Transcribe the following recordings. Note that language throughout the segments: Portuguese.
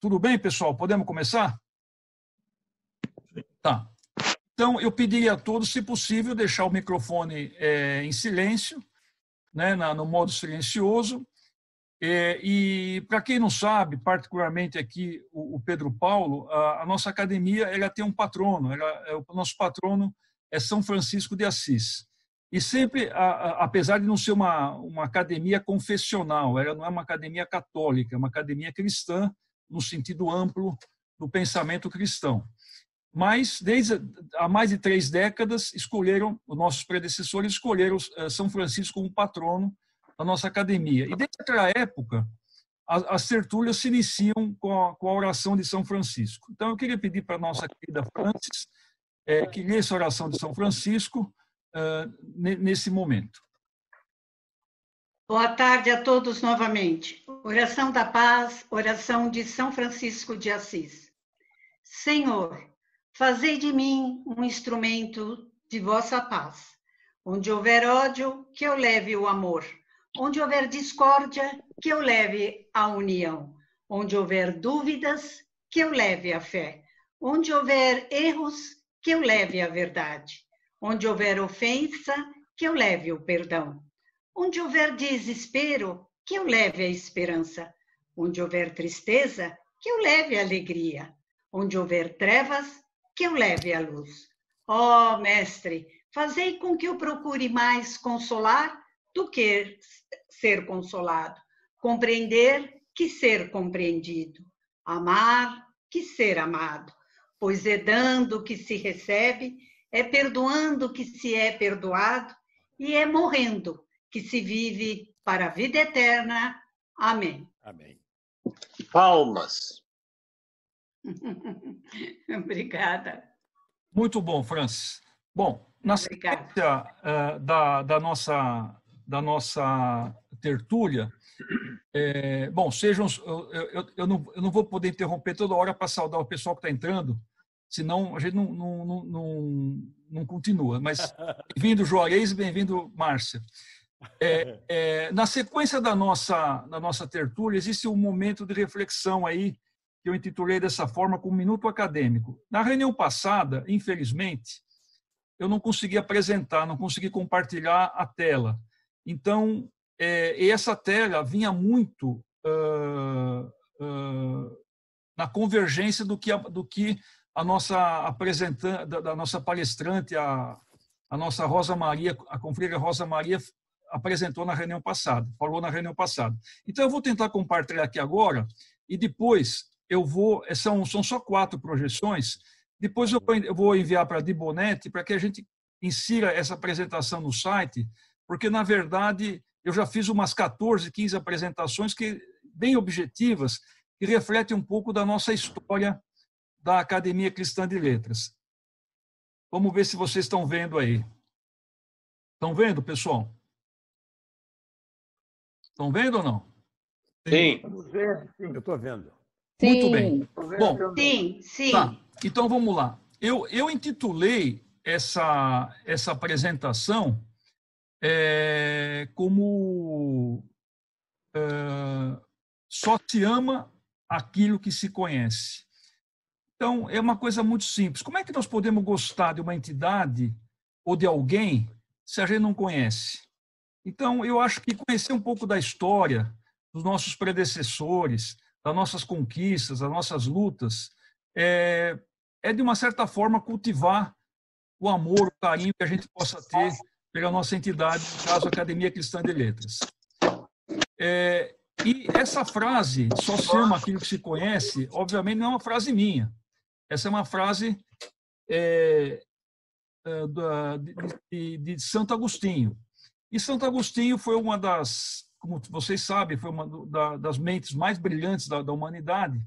Tudo bem, pessoal? Podemos começar? Tá. Então, eu pediria a todos, se possível, deixar o microfone em silêncio, né, no modo silencioso. E para quem não sabe, particularmente aqui o Pedro Paulo, a nossa academia ela tem um patrono, o nosso patrono é São Francisco de Assis. E sempre, apesar de não ser uma academia confessional, ela não é uma academia católica, é uma academia cristã, no sentido amplo do pensamento cristão. Mas, há mais de 3 décadas, os nossos predecessores escolheram São Francisco como patrono da nossa academia. E desde aquela época, as tertúlias se iniciam com a oração de São Francisco. Então, eu queria pedir para a nossa querida Francis que lesse a oração de São Francisco nesse momento. Boa tarde a todos novamente. Oração da paz, oração de São Francisco de Assis. Senhor, fazei de mim um instrumento de vossa paz. Onde houver ódio, que eu leve o amor. Onde houver discórdia, que eu leve a união. Onde houver dúvidas, que eu leve a fé. Onde houver erros, que eu leve a verdade. Onde houver ofensa, que eu leve o perdão. Onde houver desespero, que eu leve a esperança. Onde houver tristeza, que eu leve a alegria. Onde houver trevas, que eu leve a luz. Ó, Mestre, fazei com que eu procure mais consolar do que ser consolado. Compreender que ser compreendido. Amar que ser amado. Pois é dando que se recebe, é perdoando que se é perdoado, e é morrendo que se vive para a vida eterna. Amém. Amém. Palmas. Obrigada. Muito bom, Francis. Bom, na sequência da nossa tertúlia, bom, eu não vou poder interromper toda hora para saudar o pessoal que está entrando, senão a gente não continua. Mas bem-vindo, Juarez, e bem-vindo, Márcia. Na sequência da nossa tertúlia, existe um momento de reflexão aí, que eu intitulei dessa forma, como Minuto Acadêmico. Na reunião passada, infelizmente, eu não consegui apresentar, não consegui compartilhar a tela. Então, e essa tela vinha muito na convergência do que a nossa apresentante, da nossa palestrante, a nossa Rosa Maria, a confreira Rosa Maria, apresentou na reunião passada, falou na reunião passada. Então, eu vou tentar compartilhar aqui agora e depois são só 4 projeções, depois eu vou enviar para a Dibonetti para que a gente insira essa apresentação no site, porque, na verdade, eu já fiz umas 14, 15 apresentações bem objetivas, que refletem um pouco da nossa história da Academia Cristã de Letras. Vamos ver se vocês estão vendo aí. Estão vendo, pessoal? Estão vendo ou não? Sim. Eu estou vendo. Muito bem. Bom, sim. Tá, então vamos lá. Eu intitulei essa apresentação como só se ama aquilo que se conhece. Então, é uma coisa muito simples. Como é que nós podemos gostar de uma entidade ou de alguém se a gente não conhece? Então, eu acho que conhecer um pouco da história dos nossos predecessores, das nossas conquistas, das nossas lutas, é de uma certa forma cultivar o amor, o carinho que a gente possa ter pela nossa entidade, no caso, a Academia Cristã de Letras. E essa frase, só se ama aquilo que se conhece, obviamente não é uma frase minha. Essa é uma frase de Santo Agostinho. E Santo Agostinho foi uma das, como vocês sabem, foi uma das mentes mais brilhantes da humanidade.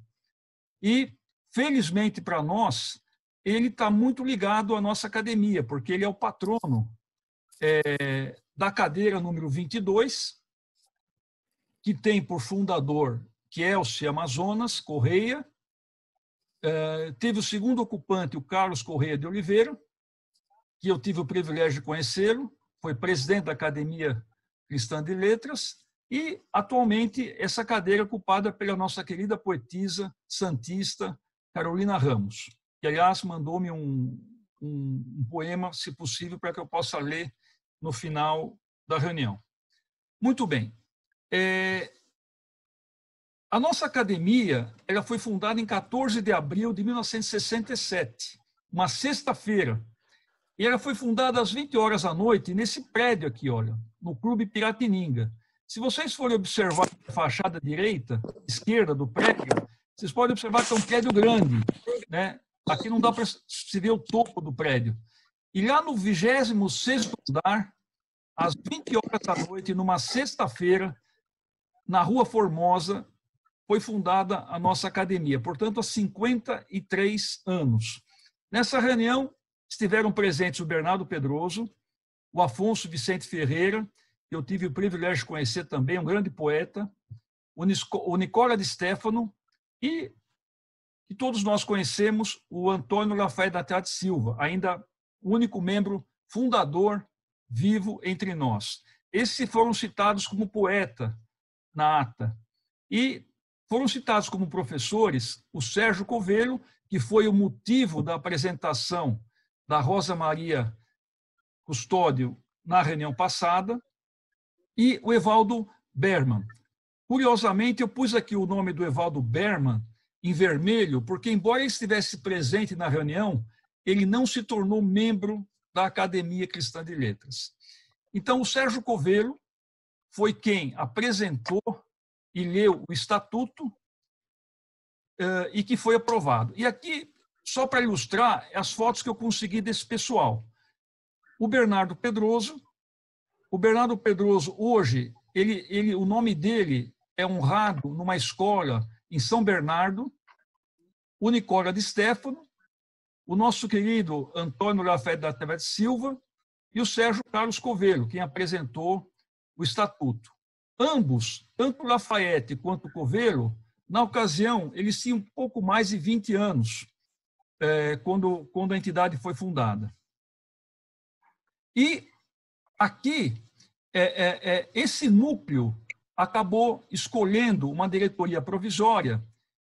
E, felizmente para nós, ele está muito ligado à nossa academia, porque ele é o patrono da cadeira número 22, que tem por fundador Kielce Amazonas Correia. Teve o segundo ocupante, o Carlos Correia de Oliveira, que eu tive o privilégio de conhecê-lo, foi presidente da Academia Cristã de Letras, E, atualmente, essa cadeira é ocupada pela nossa querida poetisa santista Carolina Ramos, que, aliás, mandou-me um poema, se possível, para que eu possa ler no final da reunião. Muito bem. A nossa academia ela foi fundada em 14 de abril de 1967, uma sexta-feira. E ela foi fundada às 20 horas da noite, nesse prédio aqui, olha, no Clube Piratininga. Se vocês forem observar a fachada esquerda do prédio, vocês podem observar que é um prédio grande, né? Aqui não dá para se ver o topo do prédio. E lá no 26º andar, às 20 horas da noite, numa sexta-feira, na Rua Formosa, foi fundada a nossa academia, portanto, há 53 anos. Nessa reunião, estiveram presentes o Bernardo Pedroso, o Afonso Vicente Ferreira, que eu tive o privilégio de conhecer também, um grande poeta, o Nicola de Stefano e todos nós conhecemos o Antônio Rafael da Trate Silva, ainda o único membro fundador vivo entre nós. Esses foram citados como poeta na ata. E foram citados como professores o Sérgio Covelho, que foi o motivo da apresentação da Rosa Maria Custódio na reunião passada, e o Evaldo Berman. Curiosamente, eu pus aqui o nome do Evaldo Berman em vermelho, porque, embora ele estivesse presente na reunião, ele não se tornou membro da Academia Cristã de Letras. Então, o Sérgio Covelho foi quem apresentou e leu o estatuto e que foi aprovado. E aqui, só para ilustrar, as fotos que eu consegui desse pessoal. O Bernardo Pedroso hoje, o nome dele é honrado numa escola em São Bernardo, o Nicola de Stefano, o nosso querido Antônio Rafael da Trate Silva e o Sérgio Carlos Covelho, quem apresentou o estatuto. Ambos, tanto Lafayette quanto Covelho, na ocasião, eles tinham um pouco mais de 20 anos, quando a entidade foi fundada. E aqui, esse núcleo acabou escolhendo uma diretoria provisória,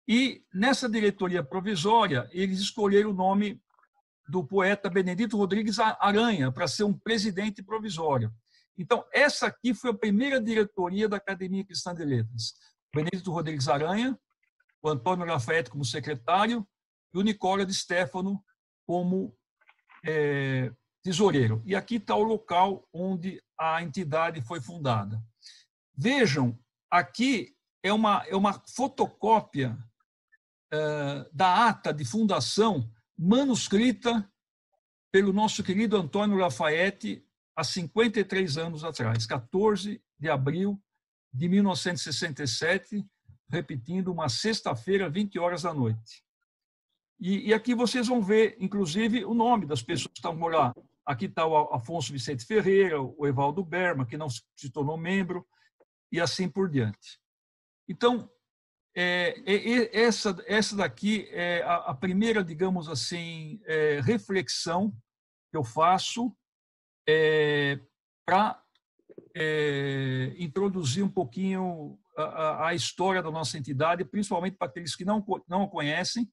e nessa diretoria provisória, eles escolheram o nome do poeta Benedito Rodrigues Aranha para ser um presidente provisório. Então, essa aqui foi a primeira diretoria da Academia Cristã de Letras. Benedito Rodrigues Aranha, o Antônio Lafayette como secretário e o Nicola de Stefano como tesoureiro. E aqui está o local onde a entidade foi fundada. Vejam, aqui é uma fotocópia da ata de fundação manuscrita pelo nosso querido Antônio Lafayette há 53 anos atrás, 14 de abril de 1967, repetindo, uma sexta-feira, 20 horas da noite. E aqui vocês vão ver, inclusive, o nome das pessoas que estão lá. Aqui está o Afonso Vicente Ferreira, o Evaldo Berman, que não se tornou membro, e assim por diante. Então, essa daqui é a primeira, digamos assim, reflexão que eu faço para introduzir um pouquinho a história da nossa entidade, principalmente para aqueles que não a conhecem,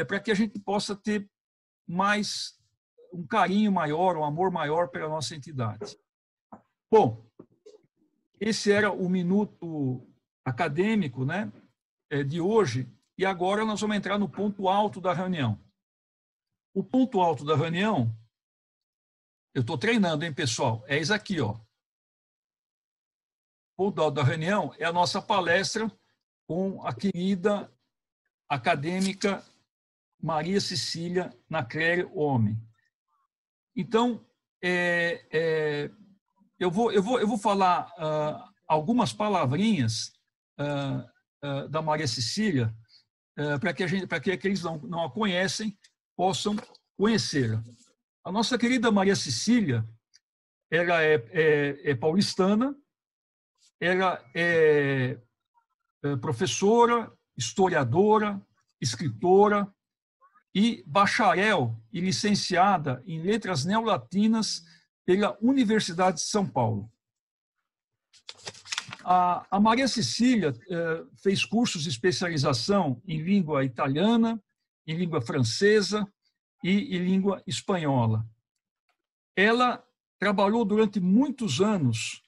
para que a gente possa ter mais um carinho maior, um amor maior pela nossa entidade. Bom, esse era o minuto acadêmico, né, de hoje, e agora nós vamos entrar no ponto alto da reunião. O ponto alto da reunião, eu estou treinando, hein, pessoal? É isso aqui, ó. O ponto alto da reunião é a nossa palestra com a querida acadêmica Maria Cecília Naclério Homem. Então, eu vou falar algumas palavrinhas da Maria Cecília para que aqueles que não a conhecem possam conhecê-la. A nossa querida Maria Cecília, ela é paulistana, ela é professora, historiadora, escritora e bacharel e licenciada em Letras Neolatinas pela Universidade de São Paulo. A Maria Cecília fez cursos de especialização em língua italiana, em língua francesa e em língua espanhola. Ela trabalhou durante muitos anos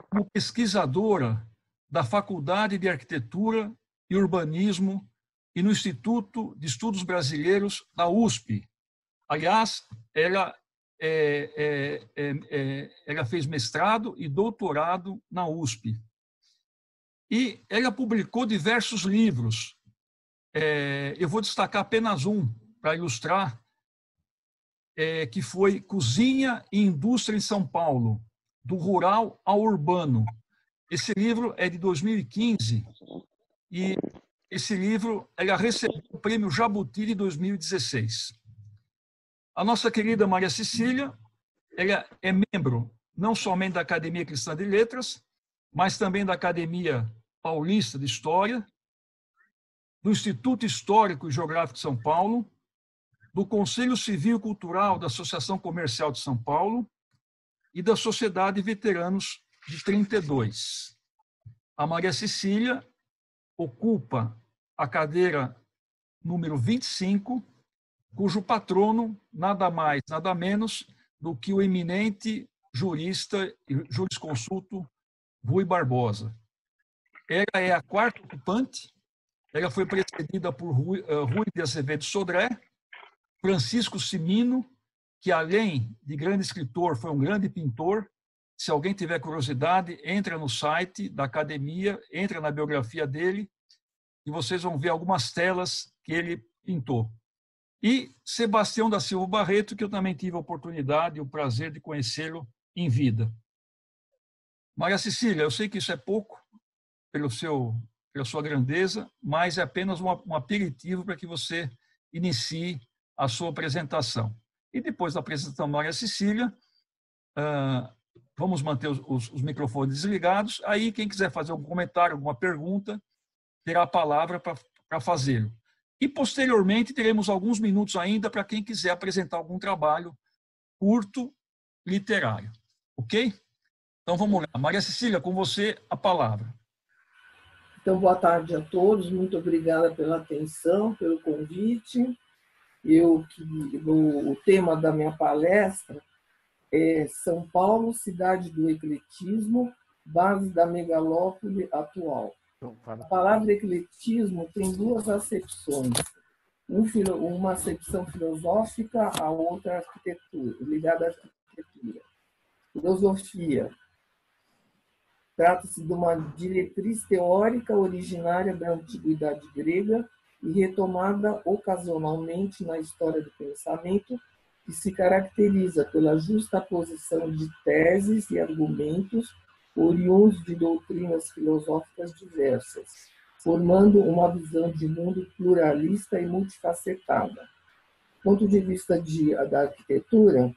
como pesquisadora da Faculdade de Arquitetura e Urbanismo e no Instituto de Estudos Brasileiros da USP. Aliás, ela fez mestrado e doutorado na USP. E ela publicou diversos livros. Eu vou destacar apenas um para ilustrar, que foi Cozinha e Indústria em São Paulo, do rural ao urbano. Esse livro é de 2015 e esse livro ela recebeu o Prêmio Jabuti de 2016. A nossa querida Maria Cecília, ela é membro não somente da Academia Cristã de Letras, mas também da Academia Paulista de História, do Instituto Histórico e Geográfico de São Paulo, do Conselho Civil e Cultural da Associação Comercial de São Paulo e da Sociedade Veteranos de 32. A Maria Cecília ocupa a cadeira número 25, cujo patrono nada mais, nada menos do que o eminente jurista e jurisconsulto Rui Barbosa. Ela é a quarta ocupante, ela foi precedida por Rui de Azevedo Sodré, Francisco Cimino, que além de grande escritor, foi um grande pintor. Se alguém tiver curiosidade, entra no site da academia, entra na biografia dele e vocês vão ver algumas telas que ele pintou. E Sebastião da Silva Barreto, que eu também tive a oportunidade e o prazer de conhecê-lo em vida. Maria Cecília, eu sei que isso é pouco pela sua grandeza, mas é apenas um aperitivo para que você inicie a sua apresentação. E depois da apresentação da Maria Cecília, vamos manter os microfones desligados. Aí, quem quiser fazer algum comentário, alguma pergunta, terá a palavra para fazê-lo. E, posteriormente, teremos alguns minutos ainda para quem quiser apresentar algum trabalho curto, literário. Ok? Então, vamos lá. Maria Cecília, com você a palavra. Então, boa tarde a todos. Muito obrigada pela atenção, pelo convite. O tema da minha palestra é São Paulo, cidade do ecletismo, base da megalópole atual. A palavra ecletismo tem duas acepções. Uma acepção filosófica, a outra arquitetura, ligada à arquitetura. Filosofia. Trata-se de uma diretriz teórica originária da antiguidade grega e retomada ocasionalmente na história do pensamento, que se caracteriza pela justaposição de teses e argumentos oriundos de doutrinas filosóficas diversas, formando uma visão de mundo pluralista e multifacetada. Do ponto de vista da arquitetura,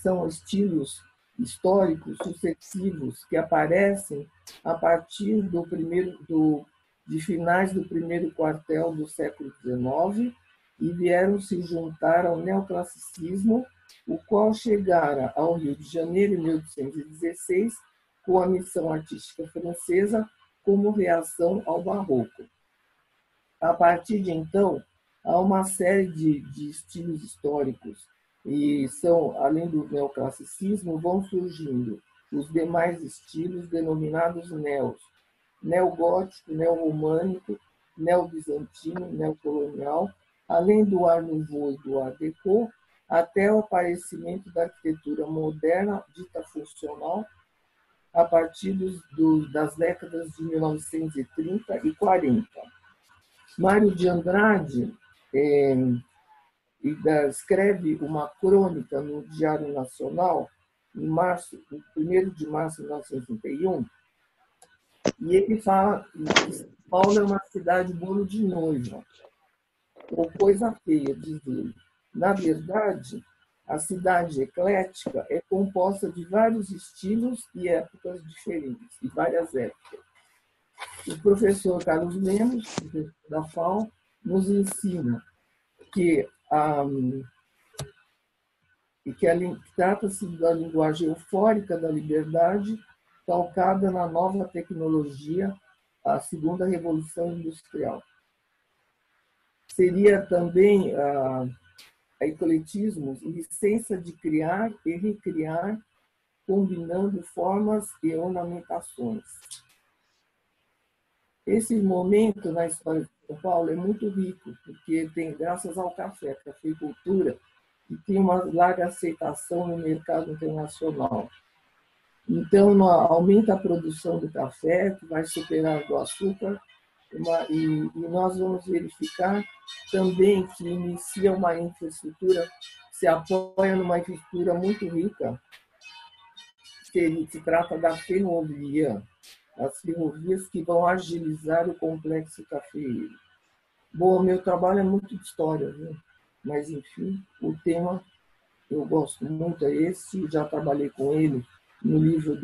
são estilos históricos sucessivos que aparecem a partir de finais do primeiro quartel do século XIX e vieram se juntar ao neoclassicismo, o qual chegara ao Rio de Janeiro em 1816 com a missão artística francesa como reação ao barroco. A partir de então, há uma série de estilos históricos e além do neoclassicismo, vão surgindo os demais estilos denominados neos: neogótico, neorromânico, neobizantino, neocolonial, além do Art Nouveau e do Art Déco, até o aparecimento da arquitetura moderna, dita funcional, a partir das décadas de 1930 e 40. Mário de Andrade escreve uma crônica no Diário Nacional, em 1º de março de 1931, e ele fala que São Paulo é uma cidade bolo de noiva, ou coisa feia, diz ele. Na verdade, a cidade eclética é composta de vários estilos e épocas diferentes, e várias épocas. O professor Carlos Lemos, professor da FAO, nos ensina que trata-se da linguagem eufórica da liberdade, calcada na nova tecnologia, a segunda revolução industrial. Seria também a ecletismo, licença de criar e recriar, combinando formas e ornamentações. Esse momento na história de São Paulo é muito rico, porque tem, graças ao café, a cafeicultura, que tem uma larga aceitação no mercado internacional. Então, aumenta a produção do café, que vai superar do açúcar, e nós vamos verificar também que inicia uma infraestrutura, se apoia numa infraestrutura muito rica, que se trata da ferrovia, as ferrovias que vão agilizar o complexo cafeeiro. Bom, meu trabalho é muito de história, viu? Mas, enfim, o tema eu gosto muito, é esse, já trabalhei com ele no livro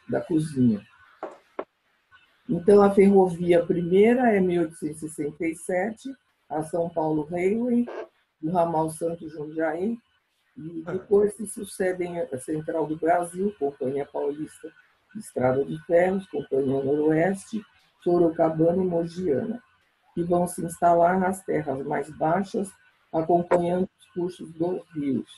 da cozinha. Então, a ferrovia primeira é 1867, a São Paulo Railway, do ramal Santo Jundiaí, e depois se sucedem a Central do Brasil, Companhia Paulista, Estrada de Ferros, Companhia Noroeste, Sorocabana e Mogiana, que vão se instalar nas terras mais baixas, acompanhando os cursos dos rios.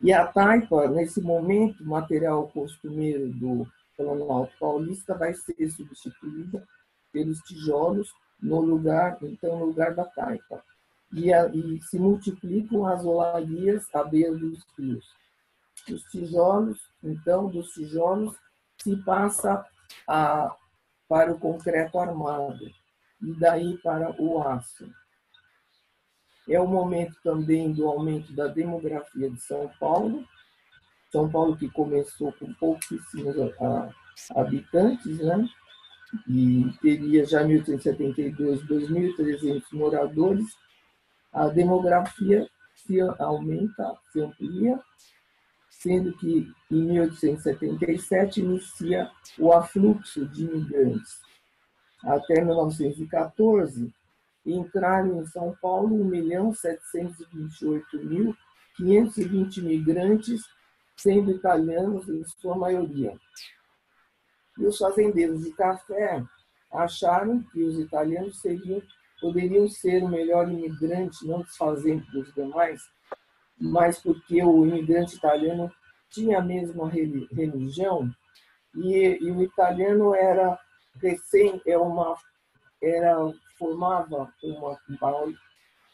E a taipa, nesse momento, material costumeiro do Planalto Paulista, vai ser substituída pelos tijolos no lugar da taipa. E se multiplicam as olarias à beira dos rios. Os tijolos, então, dos tijolos se passa para o concreto armado e daí para o aço. É o momento também do aumento da demografia de São Paulo. São Paulo que começou com pouquíssimos habitantes, né? E teria já em 1872 2.300 moradores. A demografia se aumenta, se amplia, sendo que em 1877 inicia o afluxo de imigrantes. Até 1914, entraram em São Paulo 1.728.520 imigrantes, sendo italianos em sua maioria. E os fazendeiros de café acharam que os italianos poderiam ser o melhor imigrante, não desfazendo dos demais, mas porque o imigrante italiano tinha a mesma religião e o italiano formava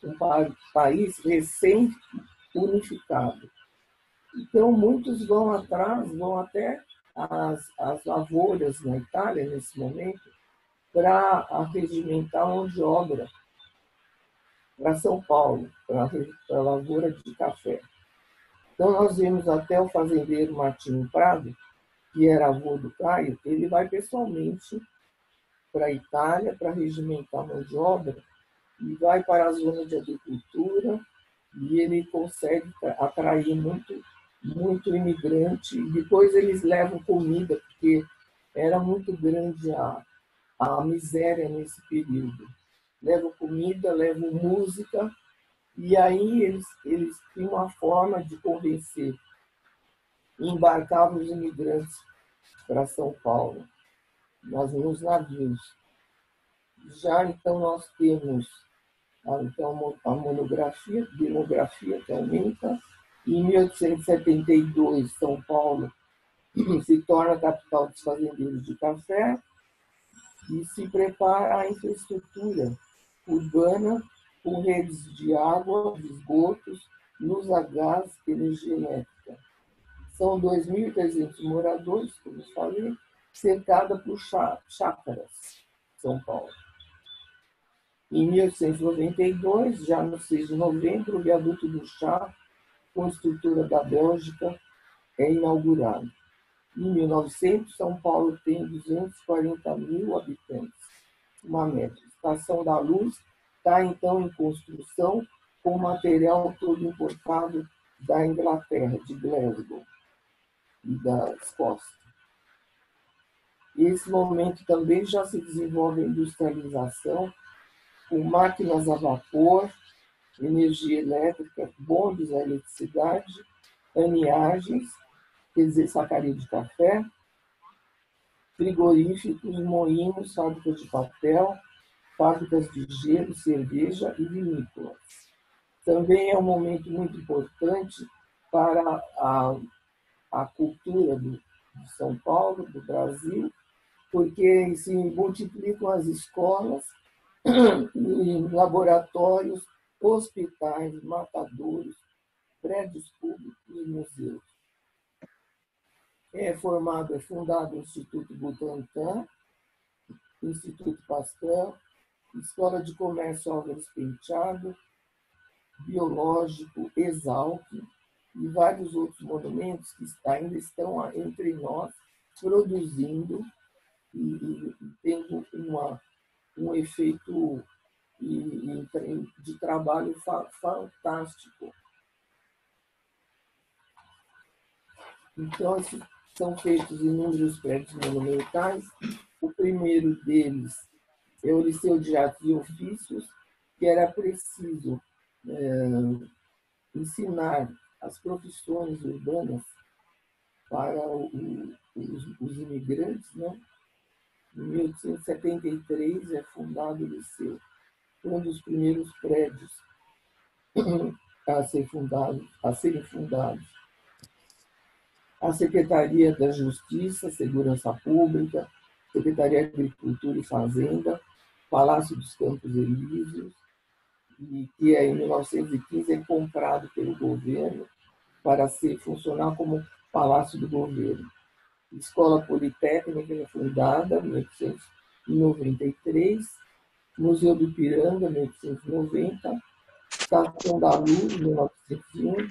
um país recém-unificado. Então, muitos vão até as lavouras na Itália, nesse momento, para arregimentar mão de obra para São Paulo, para a lavoura de café. Então, nós vimos até o fazendeiro Martinho Prado, que era avô do Caio, ele vai pessoalmente para a Itália para regimentar mão de obra e vai para a zona de agricultura e ele consegue atrair muito imigrante. E depois eles levam comida, porque era muito grande a miséria nesse período. Levam comida, levam música, e aí eles tinham uma forma de convencer. Embarcavam os imigrantes para São Paulo, nos navios. Já então nós temos a monografia, demografia que aumenta. Em 1872, São Paulo se torna a capital dos fazendeiros de café e se prepara a infraestrutura urbana com redes de água, de esgotos, luz a gás e energia elétrica. São 2.300 moradores, como eu falei, cercada por chácaras, São Paulo. Em 1892, já no 6 de novembro, o viaduto do Chá, com estrutura da Bélgica, é inaugurado. Em 1900, São Paulo tem 240.000 habitantes, uma média. A Estação da Luz está, então, em construção com material todo importado da Inglaterra, de Glasgow e da Escócia. Nesse momento também já se desenvolve a industrialização com máquinas a vapor, energia elétrica, bondes a eletricidade, aniagens quer dizer, sacaria de café, frigoríficos, moinhos, fábricas de papel, fábricas de gelo, cerveja e vinícolas. Também é um momento muito importante para a cultura de São Paulo, do Brasil, porque se multiplicam as escolas, laboratórios, hospitais, matadouros, prédios públicos e museus. É fundado o Instituto Butantan, Instituto Pasteur, Escola de Comércio Álvares Penteado, Biológico, Exalc e vários outros monumentos que ainda estão entre nós, produzindo e tendo um efeito de trabalho fantástico. Então, são feitos inúmeros prédios monumentais. O primeiro deles é o Liceu de Artes e Ofícios, que era preciso ensinar as profissões urbanas para os imigrantes, né? Em 1873 é fundado o Liceu. Foi um dos primeiros prédios a serem fundados. A Secretaria da Justiça, Segurança Pública, Secretaria de Agricultura e Fazenda, Palácio dos Campos Elíseos, e que em 1915 é comprado pelo governo para funcionar como Palácio do Governo. Escola Politécnica é fundada em 1893, Museu do Ipiranga, em 1890, Estação da Luz, em 1901,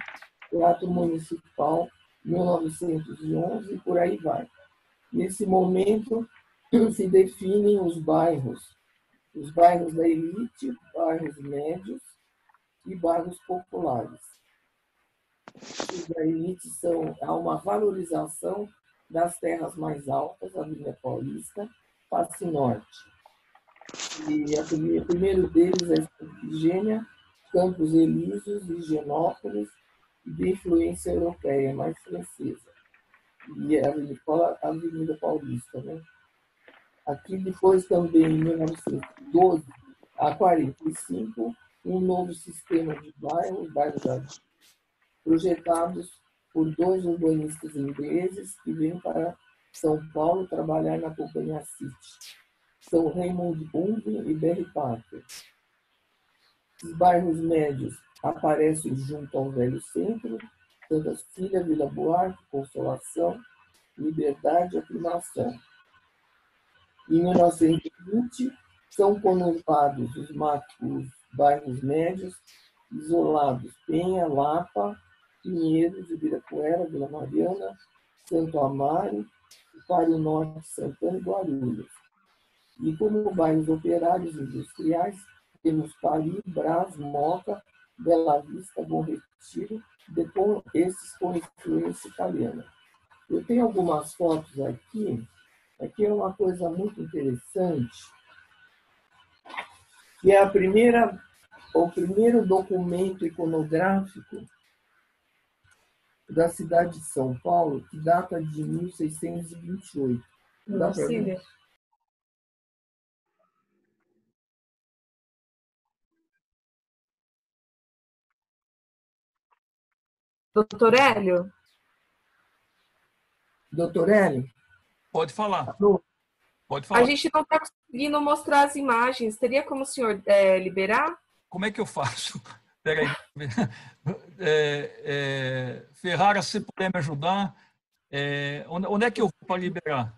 Teatro Municipal, 1911, e por aí vai. Nesse momento, se definem os bairros da elite, bairros médios e bairros populares. Os da elite há uma valorização das terras mais altas, Avenida Paulista, Face Norte. E o primeiro deles é Efigênia, Campos Elíseos, Higienópolis, de influência europeia, mais francesa. E a Avenida Paulista, né? Aqui depois também, em 1912 a 45, um novo sistema de bairros projetados por 2 urbanistas ingleses que vêm para São Paulo trabalhar na Companhia City. São Raymond Unwin e Barry Parker. Os bairros médios aparecem junto ao velho centro, Santa Cecília, Vila Buarque, Consolação, Liberdade e Aclimação. Em 1920, são conurbados os bairros médios, isolados Penha, Lapa, Pinheiros, Ibirapuera, Vila Mariana, Santo Amaro, Páreo Norte, Santana e Guarulhos. E como bairros operários industriais, temos Paris, Brás, Moca, Bela Vista, Bom Retiro, esses com influência italiana. Eu tenho algumas fotos aqui. Aqui é uma coisa muito interessante, que é o primeiro documento iconográfico da cidade de São Paulo, que data de 1628. Dá para ver? Doutor Hélio? Doutor Hélio? Pode falar. Pode falar. A gente não está conseguindo mostrar as imagens. Teria como o senhor liberar? Como é que eu faço? Espera aí. Ferrara, se puder me ajudar, onde é que eu vou para liberar?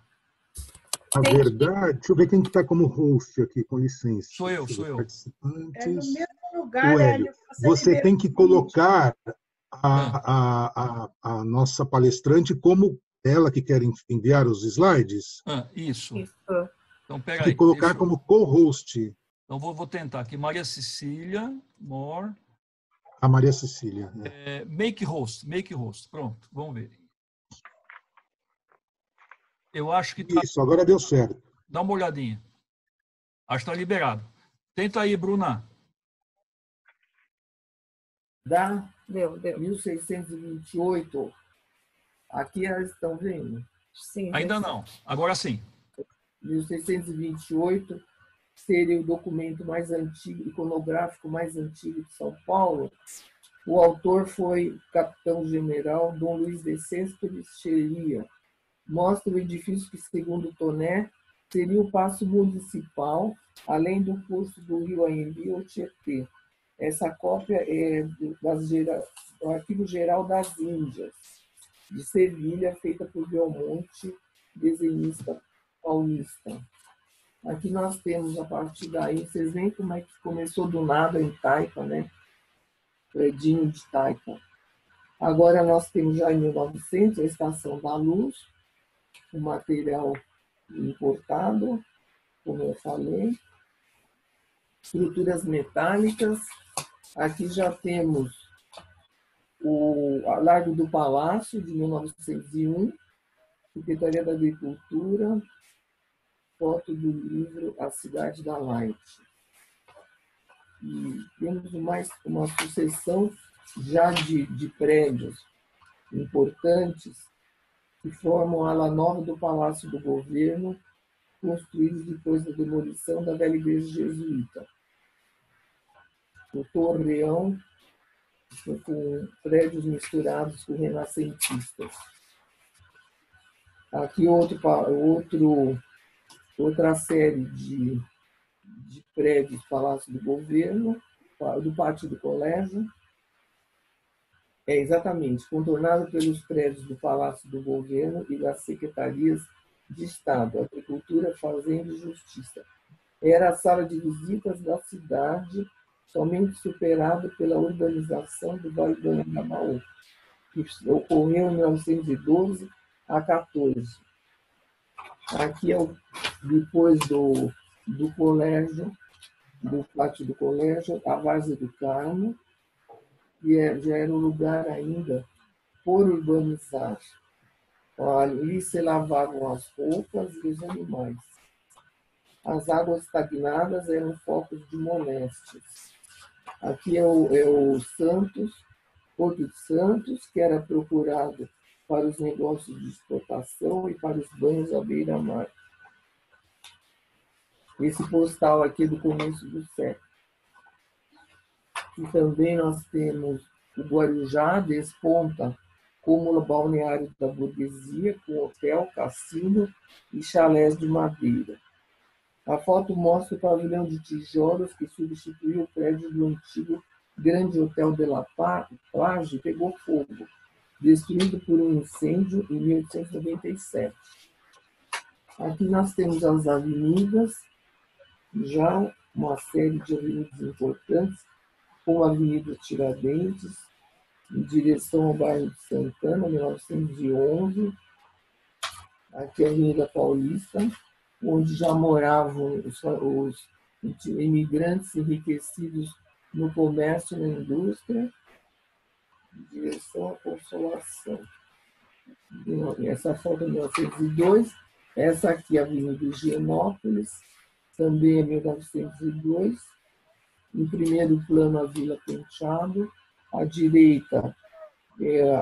Na verdade, deixa eu ver quem está como host aqui, com licença. Sou eu. Participantes. É no mesmo lugar, Hélio, você tem que colocar a nossa palestrante como ela que quer enviar os slides. Isso. Então, tem que colocar como co-host. Então, vou tentar aqui. Maria Cecília, more. A Maria Cecília. Make host. Pronto, vamos ver. Eu acho que tá... Isso, agora deu certo. Dá uma olhadinha. Acho que está liberado. Tenta aí, Bruna. Dá? Deu. 1628. Aqui elas estão vendo. Sim. Ainda não. Agora sim. 1628 seria o documento mais antigo, iconográfico mais antigo de São Paulo. O autor foi o capitão-general Dom Luiz de Céspedes Cheria. Mostra o edifício que, segundo Toné, seria o Paço Municipal, além do curso do Rio Anhembi ou Tietê. Essa cópia é do Arquivo Geral das Índias, de Sevilha, feita por Belmonte, desenhista paulista. Aqui nós temos, a partir daí, vocês veem como é que começou do nada em Taipa, né? Predinho de Taipa. Agora nós temos já em 1900 a Estação da Luz, o material importado, como eu falei. Estruturas metálicas. Aqui já temos o Largo do Palácio, de 1901, Secretaria da Agricultura, foto do livro A Cidade da Light. E temos uma sucessão já de prédios importantes que formam a ala nova do Palácio do Governo, construídos depois da demolição da velha igreja jesuíta. O Torreão, com prédios misturados com renascentistas. Aqui outra série de prédios do Palácio do Governo, do Pátio do Colégio. É exatamente contornado pelos prédios do Palácio do Governo e das secretarias de Estado, Agricultura, Fazenda e Justiça. Era a sala de visitas da cidade, somente superada pela urbanização do Vale do Anhangabaú, que ocorreu em 1912 a 14. Aqui é depois do colégio, do pátio do colégio, a Várzea do Carmo, que já era um lugar ainda por urbanizar. Ali se lavavam as roupas e os animais. As águas estagnadas eram focos de moléstias. Aqui é o Santos, Porto de Santos, que era procurado para os negócios de exportação e para os banhos à beira-mar. Esse postal aqui é do começo do século. E também nós temos o Guarujá, desponta como balneário da burguesia, com hotel, cassino e chalés de madeira. A foto mostra o pavilhão de tijolos que substituiu o prédio do antigo Grande Hotel de la Plage e pegou fogo, destruído por um incêndio em 1897. Aqui nós temos as avenidas, já uma série de avenidas importantes, como a Avenida Tiradentes, em direção ao bairro de Santana, 1911. Aqui a Avenida Paulista, onde já moravam os imigrantes enriquecidos no comércio e na indústria, em direção à Consolação. Essa foto é 1902. Essa aqui é a Avenida Higienópolis, também é 1902. Em primeiro plano, a Vila Penteado. À direita,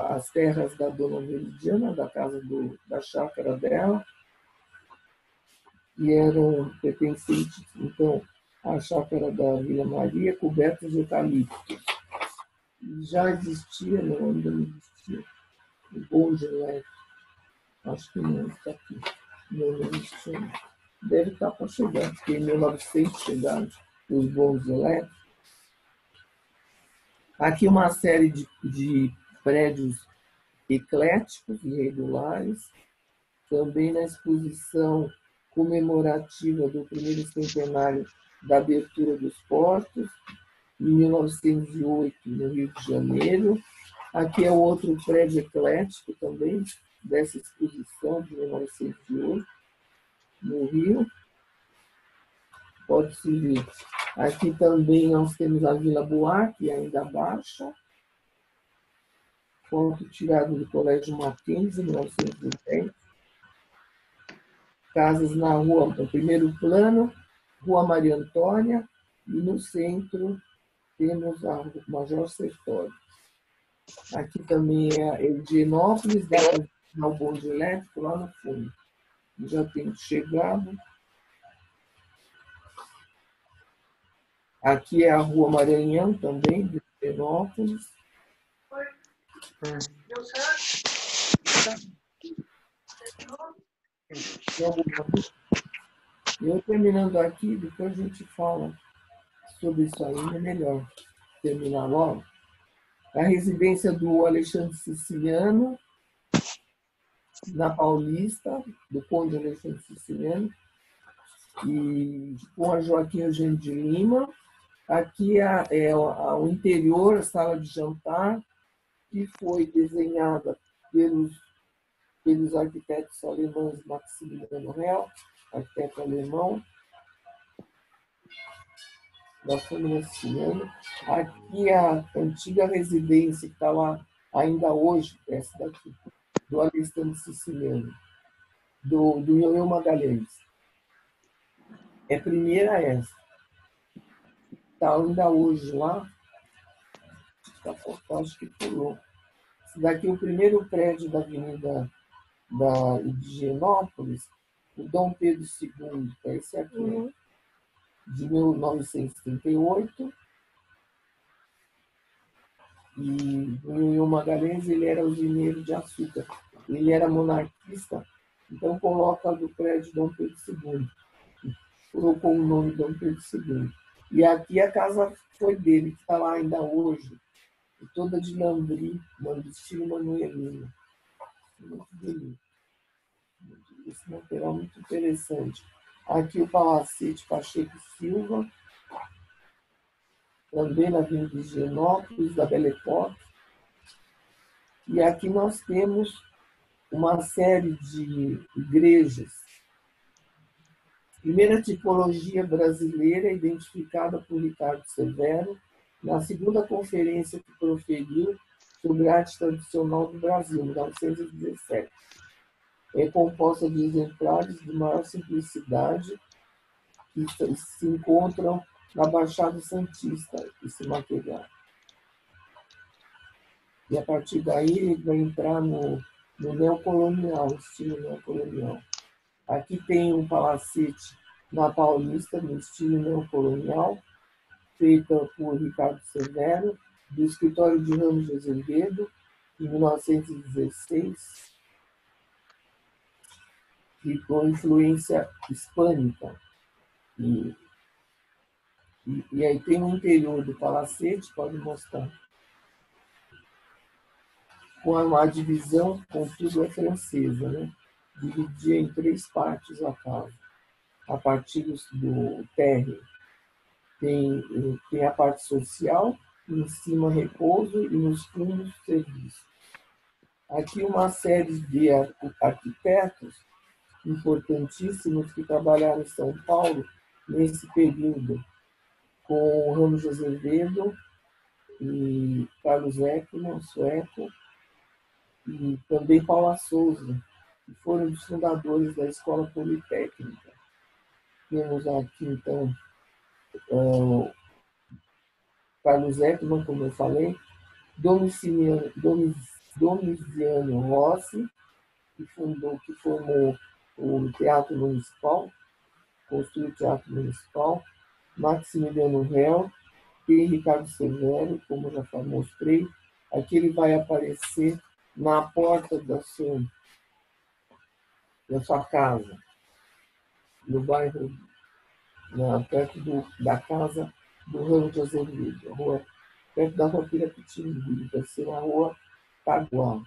as terras da Dona Meridiana, da casa da chácara dela, e eram pertencentes, então, à chácara da Vila Maria, cobertas de eucaliptos. Já existia, não, ainda não existia, o bonde elétrico. Acho que não está aqui. Não existia. Deve estar para chegar, porque em 1900 chegaram os bondes elétricos. Aqui uma série de prédios ecléticos, irregulares, também na exposição comemorativa do primeiro centenário da abertura dos portos, em 1908, no Rio de Janeiro. Aqui é outro prédio eclético também, dessa exposição de 1908, no Rio. Pode-se ver. Aqui também nós temos a Vila Buarque, ainda baixa. Foto tirada do Colégio Mackenzie, 1910. Casas na rua, no primeiro plano, Rua Maria Antônia, e no centro temos a Major Sertório. Aqui também é a Higienópolis, pegar o bonde elétrico lá no fundo. Já temos chegado. Aqui é a Rua Maranhão também, de Pernópolis. Eu terminando aqui, depois a gente fala sobre isso aí, é melhor terminar logo. A residência do Alexandre Siciliano, na Paulista, do Conde Alexandre Siciliano, e com a Joaquim Eugênio de Lima. Aqui o interior, a sala de jantar, que foi desenhada pelos arquitetos alemães Maximiliano Hell, arquiteto alemão, da família Siciliano. Aqui a antiga residência que está lá ainda hoje, essa daqui, do Alexandre Siciliano, do Ioiô Magalhães. É a primeira essa. Está ainda hoje lá. Acho que pulou. Esse daqui é o primeiro prédio da Avenida da Higienópolis, o Dom Pedro II, que é esse aqui, de 1938. E o Ioiô Magalhães, ele era usineiro de açúcar. Ele era monarquista, então coloca do prédio Dom Pedro II. Colocou o nome Dom Pedro II. E aqui a casa foi dele, que está lá ainda hoje, toda de lambri, estilo manuelino. Muito bonito. Esse material muito interessante. Aqui o Palacete Pacheco Silva, também na Avenida Higienópolis, da Belle Époque. E aqui nós temos uma série de igrejas. Primeira tipologia brasileira identificada por Ricardo Severo na segunda conferência que proferiu sobre a arte tradicional do Brasil, em 1917. É composta de exemplares de maior simplicidade que se encontram na Baixada Santista, esse material. E a partir daí ele vai entrar no neocolonial, estilo neocolonial. Aqui tem um palacete na Paulista, no estilo neocolonial, feita por Ricardo Severo, do escritório de Ramos de Azevedo, em 1916, e com influência hispânica. E aí tem o interior do palacete, pode mostrar, com uma divisão, contudo, é francesa, né? Dividia em 3 partes a casa. A partir do térreo tem a parte social, em cima repouso e nos fundos serviço. Aqui uma série de arquitetos importantíssimos que trabalharam em São Paulo nesse período, com Ramos de Azevedo e Carlos Ekman, sueco, e também Paula Souza, que foram os fundadores da Escola Politécnica. Temos aqui, então, Carlos Ekman, como eu falei, Domiciano Rossi, que formou o Teatro Municipal, construiu o Teatro Municipal, Maximiliano Hell, tem Ricardo Severo, como já mostrei. Aqui ele vai aparecer na porta da sua casa, no bairro, perto da casa do Ramo de Azevedo, perto da Rua Pirapitimbi, vai ser na Rua Taguá.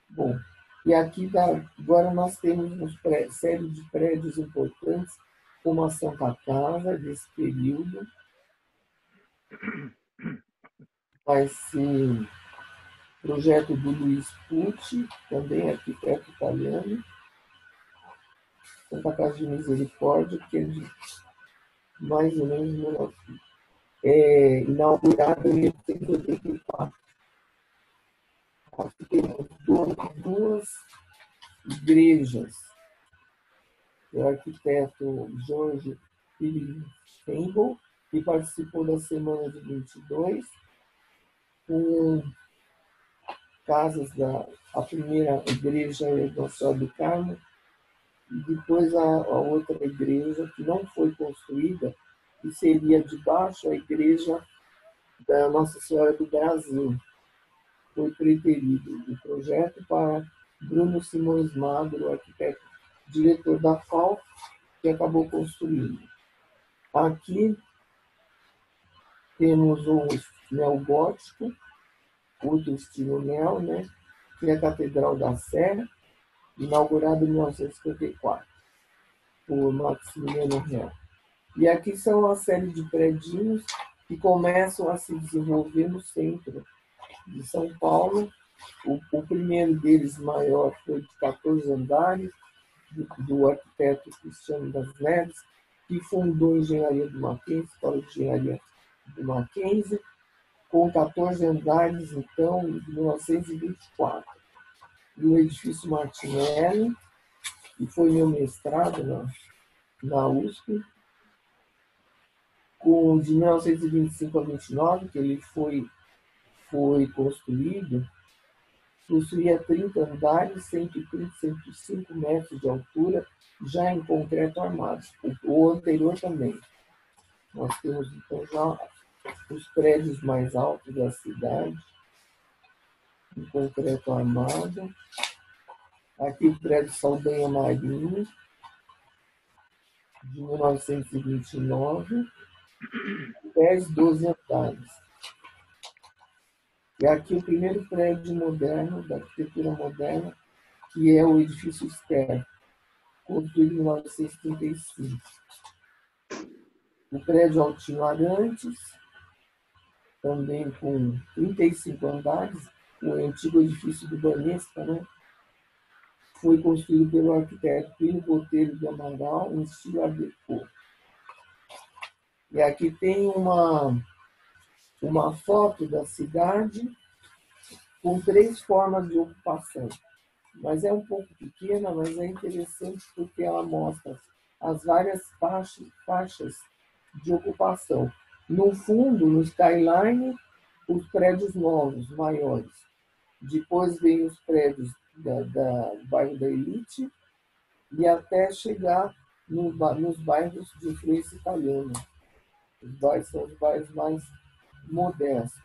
Bom, e aqui agora nós temos uma série de prédios importantes, como a Santa Casa, desse período. Vai ser projeto do Luiz Pucci, também arquiteto italiano. Santa Casa de Misericórdia, que é de mais ou menos inaugurada em 1984. Aqui temos duas igrejas. O arquiteto Jorge Philipp Steinbock, que participou da Semana de 22, com casas a primeira igreja é Nossa Senhora do Carmo, e depois a outra igreja, que não foi construída, que seria debaixo a igreja da Nossa Senhora do Brasil. Foi preferido o projeto para Bruno Simões Magro, arquiteto, diretor da FAO, que acabou construindo. Aqui temos o neogótico, outro estilo neo, né, que é a Catedral da Serra, inaugurada em 1954, por Maximiliano Real. E aqui são uma série de predinhos que começam a se desenvolver no centro de São Paulo. O primeiro deles, maior, foi de 14 andares, do arquiteto Cristiano das Neves, que fundou a Engenharia do Mackenzie, Escola de Engenharia do Mackenzie, com 14 andares, então, em 1924. E o edifício Martinelli, que foi meu mestrado na USP, de 1925 a 29, que ele foi construído, possuía 30 andares, 130, 105 metros de altura, já em concreto armado. O anterior também. Nós temos, então, já os prédios mais altos da cidade, em concreto armado. Aqui o prédio Saldanha Marinho, de 1929, 12 andares. E aqui o primeiro prédio moderno, da arquitetura moderna, que é o edifício Ster, construído em 1935. O prédio Altino Arantes, também com 35 andares, o antigo edifício do Banespa, né? Foi construído pelo arquiteto Plínio Botelho de Amaral, em estilo Art Deco. E aqui tem uma foto da cidade com 3 formas de ocupação. Mas é um pouco pequena, mas é interessante porque ela mostra as várias faixas de ocupação. No fundo, no skyline, os prédios novos, maiores. Depois vem os prédios do bairro da Elite e até chegar nos bairros de influência italiana. Os bairros são os bairros mais modestos.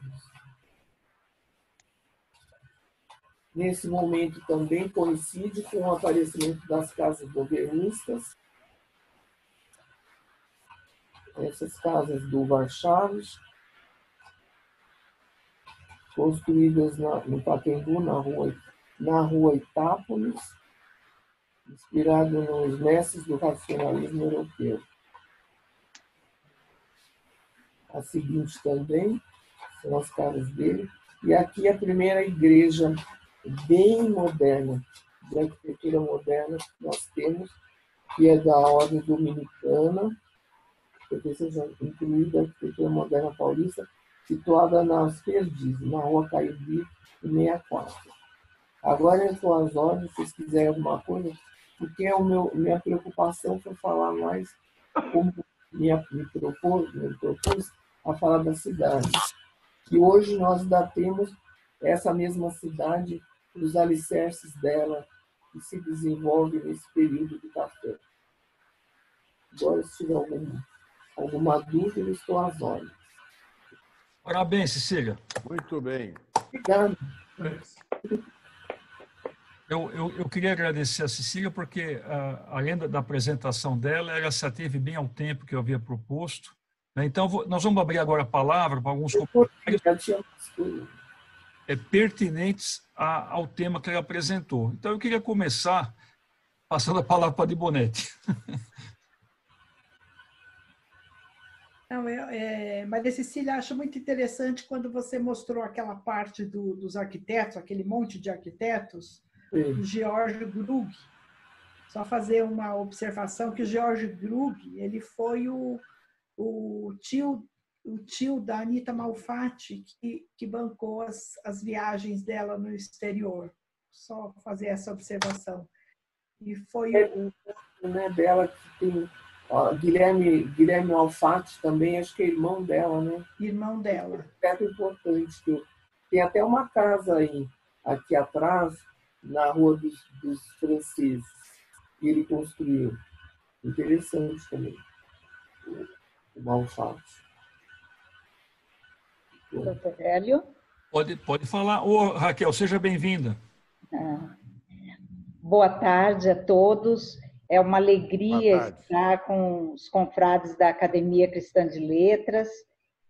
Nesse momento também coincide com o aparecimento das casas modernistas. Essas casas do Varchaves, construídas no Pacaembu, na rua Itápolis, inspirado nos mestres do racionalismo europeu. A seguinte também são as casas dele. E aqui a primeira igreja bem moderna, de arquitetura moderna que nós temos, que é da ordem dominicana, incluída a arquitetura moderna paulista, situada nas Perdizes, na rua Caibi, 64. Agora eu estou às ordens, se vocês quiserem alguma coisa, porque minha preocupação foi falar mais como me propôs a falar da cidade. E hoje nós ainda temos essa mesma cidade, os alicerces dela, que se desenvolve nesse período do café. Agora, se tiver alguma dúvida, eu estou às ordens. Parabéns, Cecília. Muito bem. Obrigado. Eu queria agradecer a Cecília porque, além da apresentação dela, ela se ateve bem ao tempo que eu havia proposto. Então, nós vamos abrir agora a palavra para alguns comentários pertinentes ao tema que ela apresentou. Então, eu queria começar passando a palavra para a Dibonete. Não, Maria Cecília, acho muito interessante quando você mostrou aquela parte dos arquitetos, aquele monte de arquitetos, o George Grug. Só fazer uma observação que o George Grug, ele foi o tio da Anita Malfatti, que bancou as viagens dela no exterior. Só fazer essa observação. E foi dela que tem Guilherme Malfatti também, acho que é irmão dela, né? Irmão dela. É importante. Tem até uma casa aí, aqui atrás, na Rua dos Franceses, que ele construiu. Interessante também, o Malfatti. Doutor Hélio? Pode falar. Ô, Raquel, seja bem-vinda. Boa tarde a todos. É uma alegria estar com os confrades da Academia Cristã de Letras.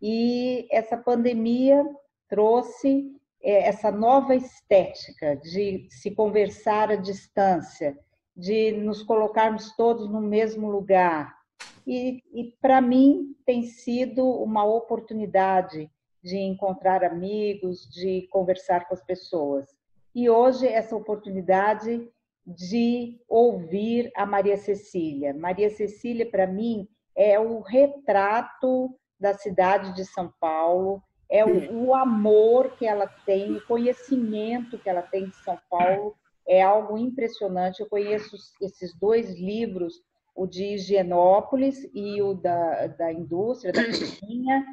E essa pandemia trouxe essa nova estética de se conversar à distância, de nos colocarmos todos no mesmo lugar. E para mim, tem sido uma oportunidade de encontrar amigos, de conversar com as pessoas. E hoje, essa oportunidade de ouvir a Maria Cecília. Maria Cecília, para mim, é o retrato da cidade de São Paulo, é o amor que ela tem, o conhecimento que ela tem de São Paulo, é algo impressionante. Eu conheço esses 2 livros, o de Higienópolis e o da indústria, da cozinha,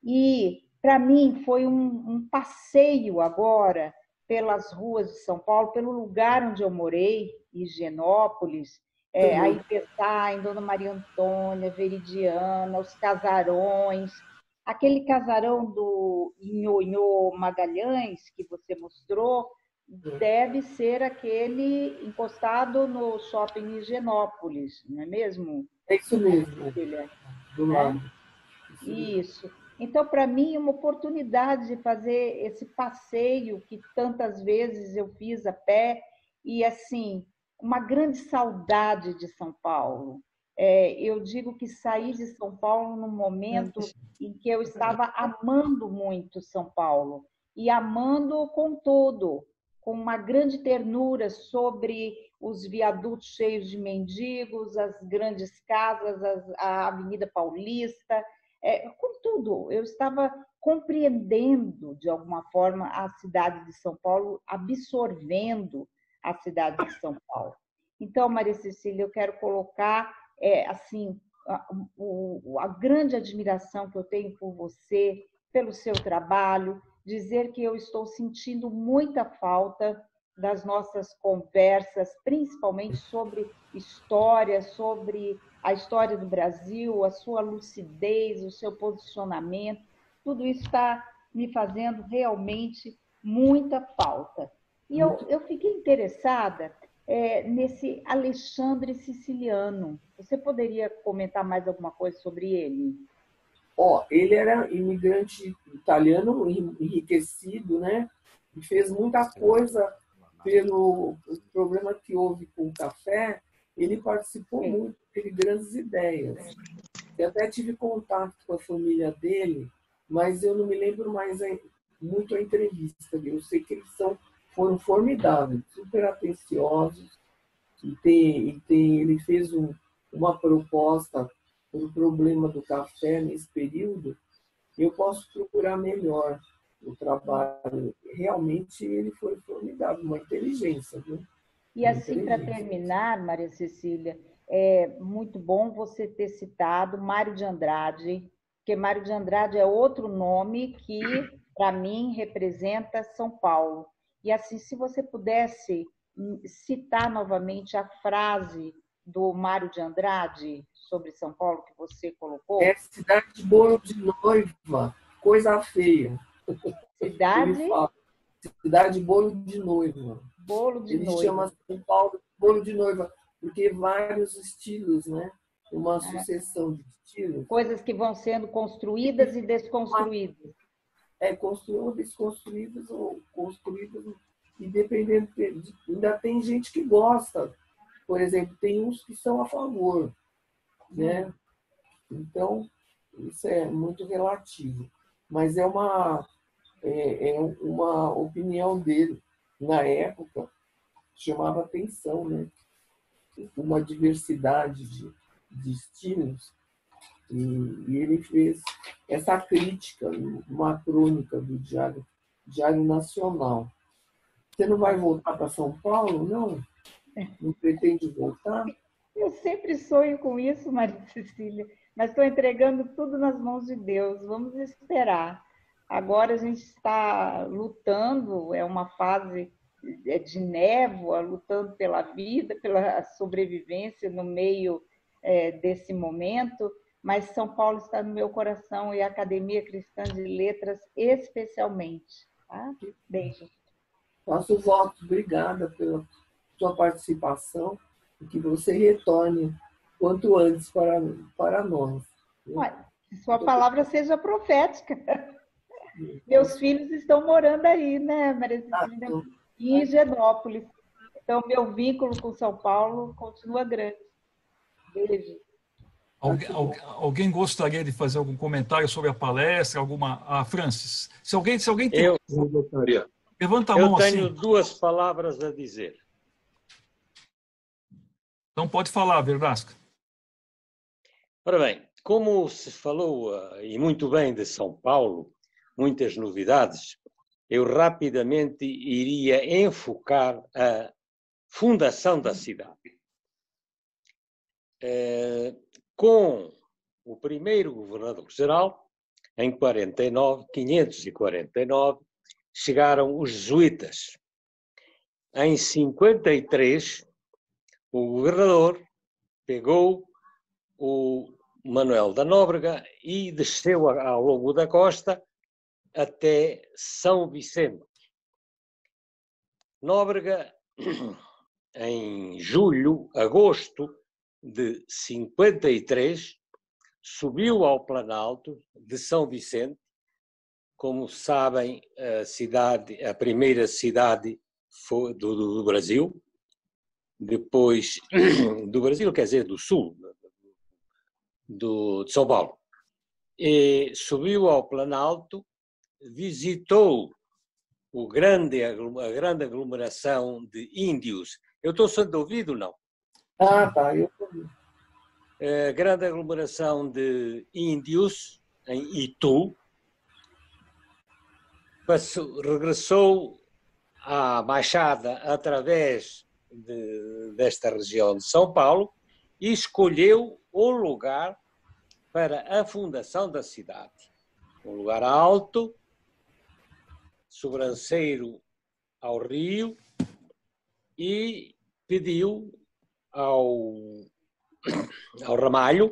e para mim foi um passeio agora pelas ruas de São Paulo, pelo lugar onde eu morei, Higienópolis, aí pensar em Dona Maria Antônia, Veridiana, os casarões, aquele casarão do Nhonhô Magalhães que você mostrou, deve ser aquele encostado no shopping Higienópolis, não é mesmo? É isso mesmo, do lado. Isso. Então, para mim, é uma oportunidade de fazer esse passeio que tantas vezes eu fiz a pé e, assim, uma grande saudade de São Paulo. Eu digo que saí de São Paulo num momento em que eu estava amando muito São Paulo e amando com tudo, com uma grande ternura sobre os viadutos cheios de mendigos, as grandes casas, a Avenida Paulista, com tudo. Eu estava compreendendo, de alguma forma, a cidade de São Paulo, absorvendo a cidade de São Paulo. Então, Maria Cecília, eu quero colocar assim, a grande admiração que eu tenho por você, pelo seu trabalho, dizer que eu estou sentindo muita falta das nossas conversas, principalmente sobre história, sobre a história do Brasil, a sua lucidez, o seu posicionamento. Tudo isso está me fazendo realmente muita falta. E eu fiquei interessada nesse Alexandre Siciliano. Você poderia comentar mais alguma coisa sobre ele? Ele era imigrante italiano, enriquecido, né? E fez muita coisa pelo problema que houve com o café. Ele participou muito, teve grandes ideias. Eu até tive contato com a família dele, mas eu não me lembro mais muito a entrevista. Eu sei que eles foram formidáveis, super atenciosos. Ele fez uma proposta para o problema do café nesse período. Eu posso procurar melhor o trabalho. Realmente ele foi formidável, uma inteligência, viu? E assim, para terminar, Maria Cecília, é muito bom você ter citado Mário de Andrade, porque Mário de Andrade é outro nome que, para mim, representa São Paulo. E assim, se você pudesse citar novamente a frase do Mário de Andrade sobre São Paulo que você colocou. Cidade de bolo de noiva, coisa feia. Cidade de bolo de noiva. Bolo de noiva. Ele chama São Paulo de bolo de noiva, porque vários estilos, né? Uma sucessão de estilos. Coisas que vão sendo construídas e desconstruídas. Construídas, desconstruídas ou construídas, e dependendo, ainda tem gente que gosta. Por exemplo, tem uns que são a favor, né? Então, isso é muito relativo. Mas é uma opinião dele. Na época, chamava atenção, né? Uma diversidade de estilos. E ele fez essa crítica, uma crônica do Diário Nacional. Você não vai voltar para São Paulo, não? Não pretende voltar? Eu sempre sonho com isso, Maria Cecília, mas estou entregando tudo nas mãos de Deus. Vamos esperar. Agora a gente está lutando, é uma fase de névoa, lutando pela vida, pela sobrevivência no meio desse momento, mas São Paulo está no meu coração e a Academia Cristã de Letras especialmente. Tá? Beijo. Faço votos, obrigada pela sua participação e que você retorne quanto antes para nós. Olha, que sua palavra seja profética. Meus filhos estão morando aí, né, Maria Cecília? Em Higienópolis. Então, meu vínculo com São Paulo continua grande. Beijo. Alguém gostaria de fazer algum comentário sobre a palestra? Francis, se alguém tem... Eu gostaria. Levanta a mão assim. Eu tenho 2 palavras a dizer. Então pode falar, Verdasca. Ora bem, como se falou, e muito bem, de São Paulo, muitas novidades, eu rapidamente iria enfocar a fundação da cidade. Com o primeiro governador-geral, em 549, chegaram os jesuítas. Em 53, o governador pegou o Manuel da Nóbrega e desceu ao longo da costa até São Vicente. Nóbrega, em agosto de 53, subiu ao Planalto de São Vicente. Como sabem, a primeira cidade foi do Brasil, depois do Brasil, quer dizer, do sul, de São Paulo. E subiu ao Planalto, visitou a grande aglomeração de índios. Eu estou sendo ouvido, não? Ah, tá, eu ouvi. A grande aglomeração de índios em Itu, regressou à Baixada através desta região de São Paulo e escolheu o lugar para a fundação da cidade. Um lugar alto, sobranceiro ao rio, e pediu ao Ramalho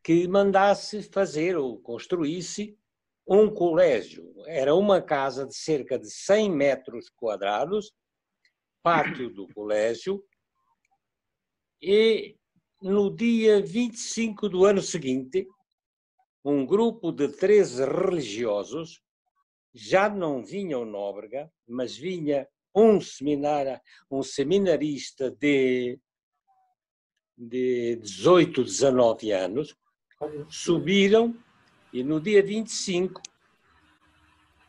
que mandasse fazer ou construísse um colégio. Era uma casa de cerca de 100 metros quadrados, pátio do colégio, e no dia 25 do ano seguinte, um grupo de 13 religiosos, já não vinha o Nóbrega, mas vinha um seminarista de 18, 19 anos, subiram e no dia 25,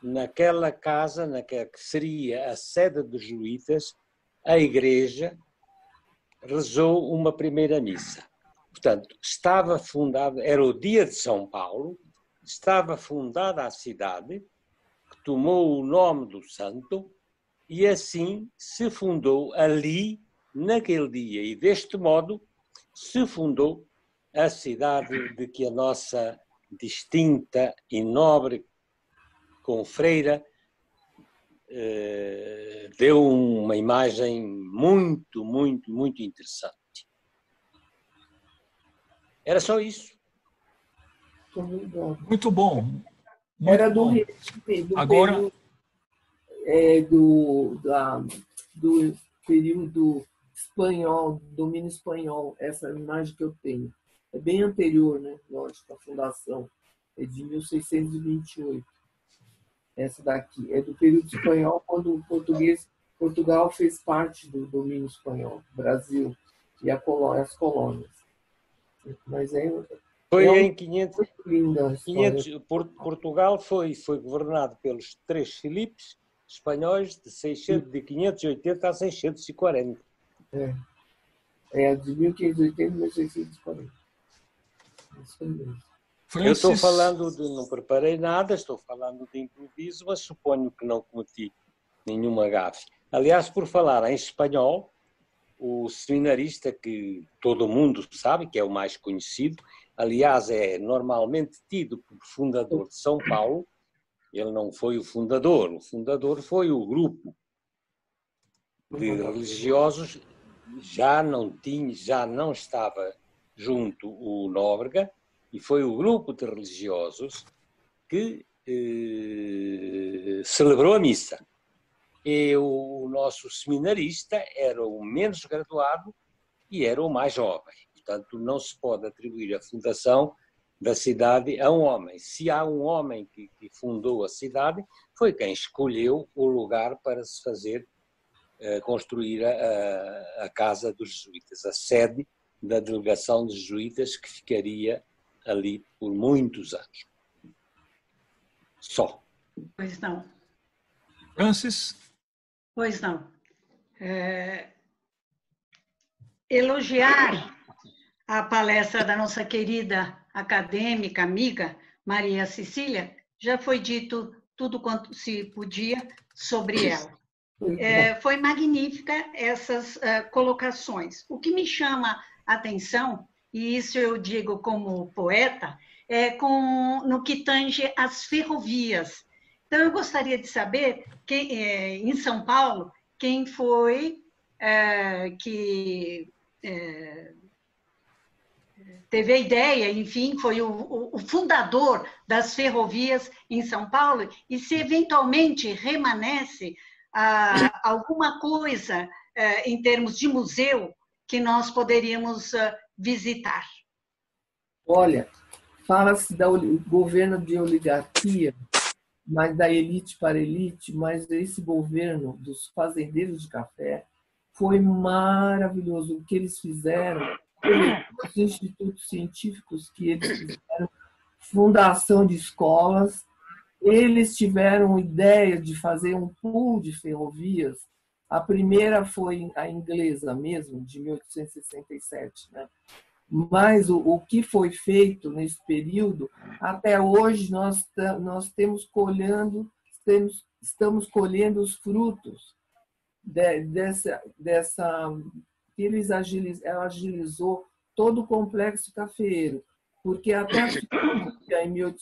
naquela casa, que seria a sede dos jesuítas, a igreja rezou uma primeira missa. Portanto, estava fundada, era o dia de São Paulo, estava fundada a cidade, que tomou o nome do santo, e assim se fundou ali, naquele dia, e deste modo se fundou a cidade de que a nossa distinta e nobre confreira deu uma imagem muito, muito, muito interessante. Era só isso. Muito bom. Muito Era do, bom. Agora, do período espanhol, domínio espanhol, essa imagem que eu tenho. É bem anterior, né? Lógico, a fundação é de 1628. Essa daqui é do período espanhol, quando Portugal fez parte do domínio espanhol, Brasil e as colônias. Mas foi em 500. Portugal foi governado pelos 3 Filipes espanhóis de 580 a 640. De 1580 a 1640. Isso mesmo. Eu estou falando não preparei nada, estou falando de improviso, mas suponho que não cometi nenhuma gafe. Aliás, por falar em espanhol, o seminarista que todo mundo sabe, que é o mais conhecido, aliás, é normalmente tido por fundador de São Paulo, Ele não foi o fundador foi o grupo de religiosos, já não estava junto o Nóbrega, e foi o grupo de religiosos que celebrou a missa. E o nosso seminarista era o menos graduado e era o mais jovem. Portanto, não se pode atribuir a fundação da cidade a um homem. Se há um homem que fundou a cidade, foi quem escolheu o lugar para se fazer construir a Casa dos Jesuítas, a sede da delegação dos jesuítas, que ficaria ali por muitos anos. Só. Pois não. Francis? Pois não. Elogiar a palestra da nossa querida acadêmica, amiga, Maria Cecília, já foi dito tudo quanto se podia sobre ela. Foi magnífica essas colocações. O que me chama a atenção, e isso eu digo como poeta, no que tange às ferrovias. Então, eu gostaria de saber, em São Paulo, quem foi que teve a ideia, enfim, foi o fundador das ferrovias em São Paulo, e se eventualmente remanesce alguma coisa em termos de museu que nós poderíamos visitar. Olha, fala-se do governo de oligarquia, mas da elite para elite, mas esse governo dos fazendeiros de café foi maravilhoso. O que eles fizeram, os institutos científicos que eles fizeram, fundação de escolas, eles tiveram ideia de fazer um pool de ferrovias. A primeira foi a inglesa mesmo, de 1867, né? Mas o que foi feito nesse período, até hoje nós estamos colhendo os frutos dessa que ela agilizou todo o complexo cafeeiro, porque até em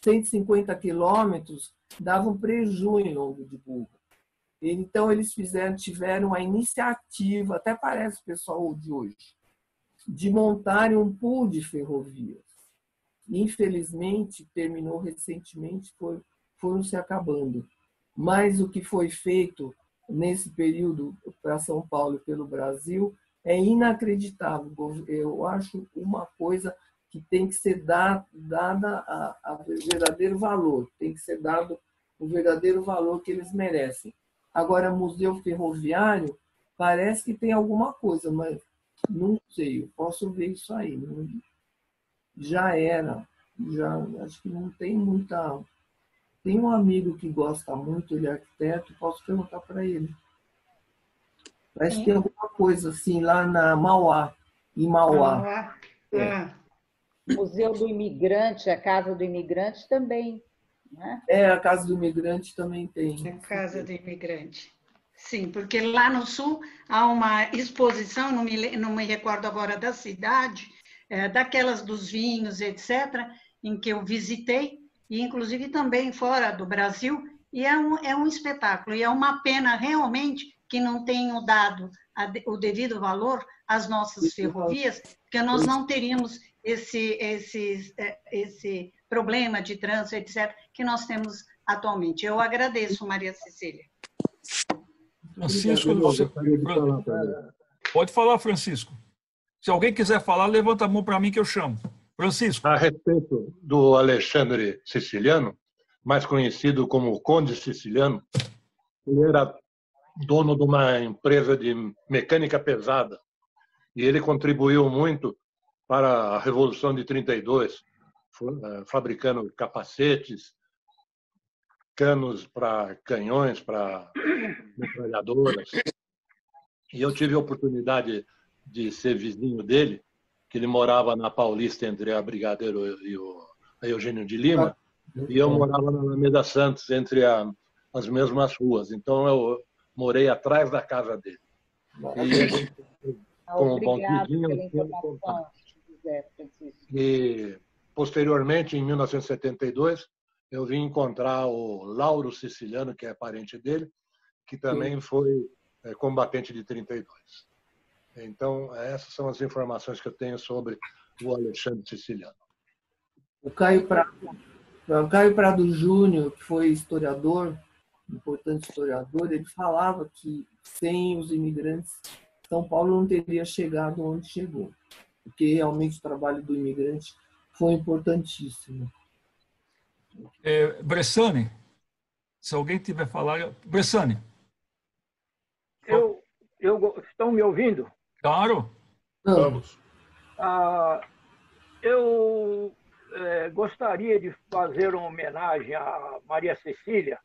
150 quilômetros dava um prejuízo em Longo de Burro. Então, eles tiveram a iniciativa, até parece o pessoal de hoje, de montarem um pool de ferrovias. Infelizmente, terminou recentemente, foram se acabando. Mas o que foi feito nesse período para São Paulo e pelo Brasil é inacreditável. Eu acho uma coisa que tem que ser dada a verdadeiro valor, tem que ser dado o verdadeiro valor que eles merecem. Agora, museu ferroviário, parece que tem alguma coisa, mas não sei, eu posso ver isso aí. Já era, acho que não tem muita... Tem um amigo que gosta muito, ele é arquiteto, posso perguntar para ele. Parece que tem alguma coisa assim, lá na Mauá, em Mauá. Museu do Imigrante, a Casa do Imigrante também. Né? A Casa do Imigrante também tem. A Casa do Imigrante. Sim, porque lá no Sul há uma exposição, não me recordo agora da cidade, daquelas dos vinhos, etc., em que eu visitei, e inclusive também fora do Brasil, e é um espetáculo. E é uma pena realmente que não tenham dado o devido valor às nossas ferrovias, porque nós não teríamos esse problema de trânsito, etc., que nós temos atualmente. Eu agradeço, Maria Cecília. Francisco, pode falar, Francisco. Se alguém quiser falar, levanta a mão para mim que eu chamo. Francisco. A respeito do Alexandre Siciliano, mais conhecido como Conde Siciliano, ele era dono de uma empresa de mecânica pesada e ele contribuiu muito para a Revolução de 32, fabricando capacetes, canos para canhões, para metralhadoras. E eu tive a oportunidade de ser vizinho dele, que ele morava na Paulista entre a Brigadeiro e a Eugênio de Lima, e eu morava na Alameda Santos, entre as mesmas ruas. Então, eu morei atrás da casa dele. E, como bom vizinho, e, posteriormente, em 1972, eu vim encontrar o Lauro Siciliano, que é parente dele, que também foi combatente de 32. Então, essas são as informações que eu tenho sobre o Alexandre Siciliano. O Caio Prado Júnior, que foi historiador, importante historiador, ele falava que sem os imigrantes, São Paulo não teria chegado onde chegou, porque realmente o trabalho do imigrante foi importantíssimo. Bressani, se alguém tiver falar... Bressani. Estão me ouvindo? Claro. Vamos. Eu gostaria de fazer uma homenagem a Maria Cecília,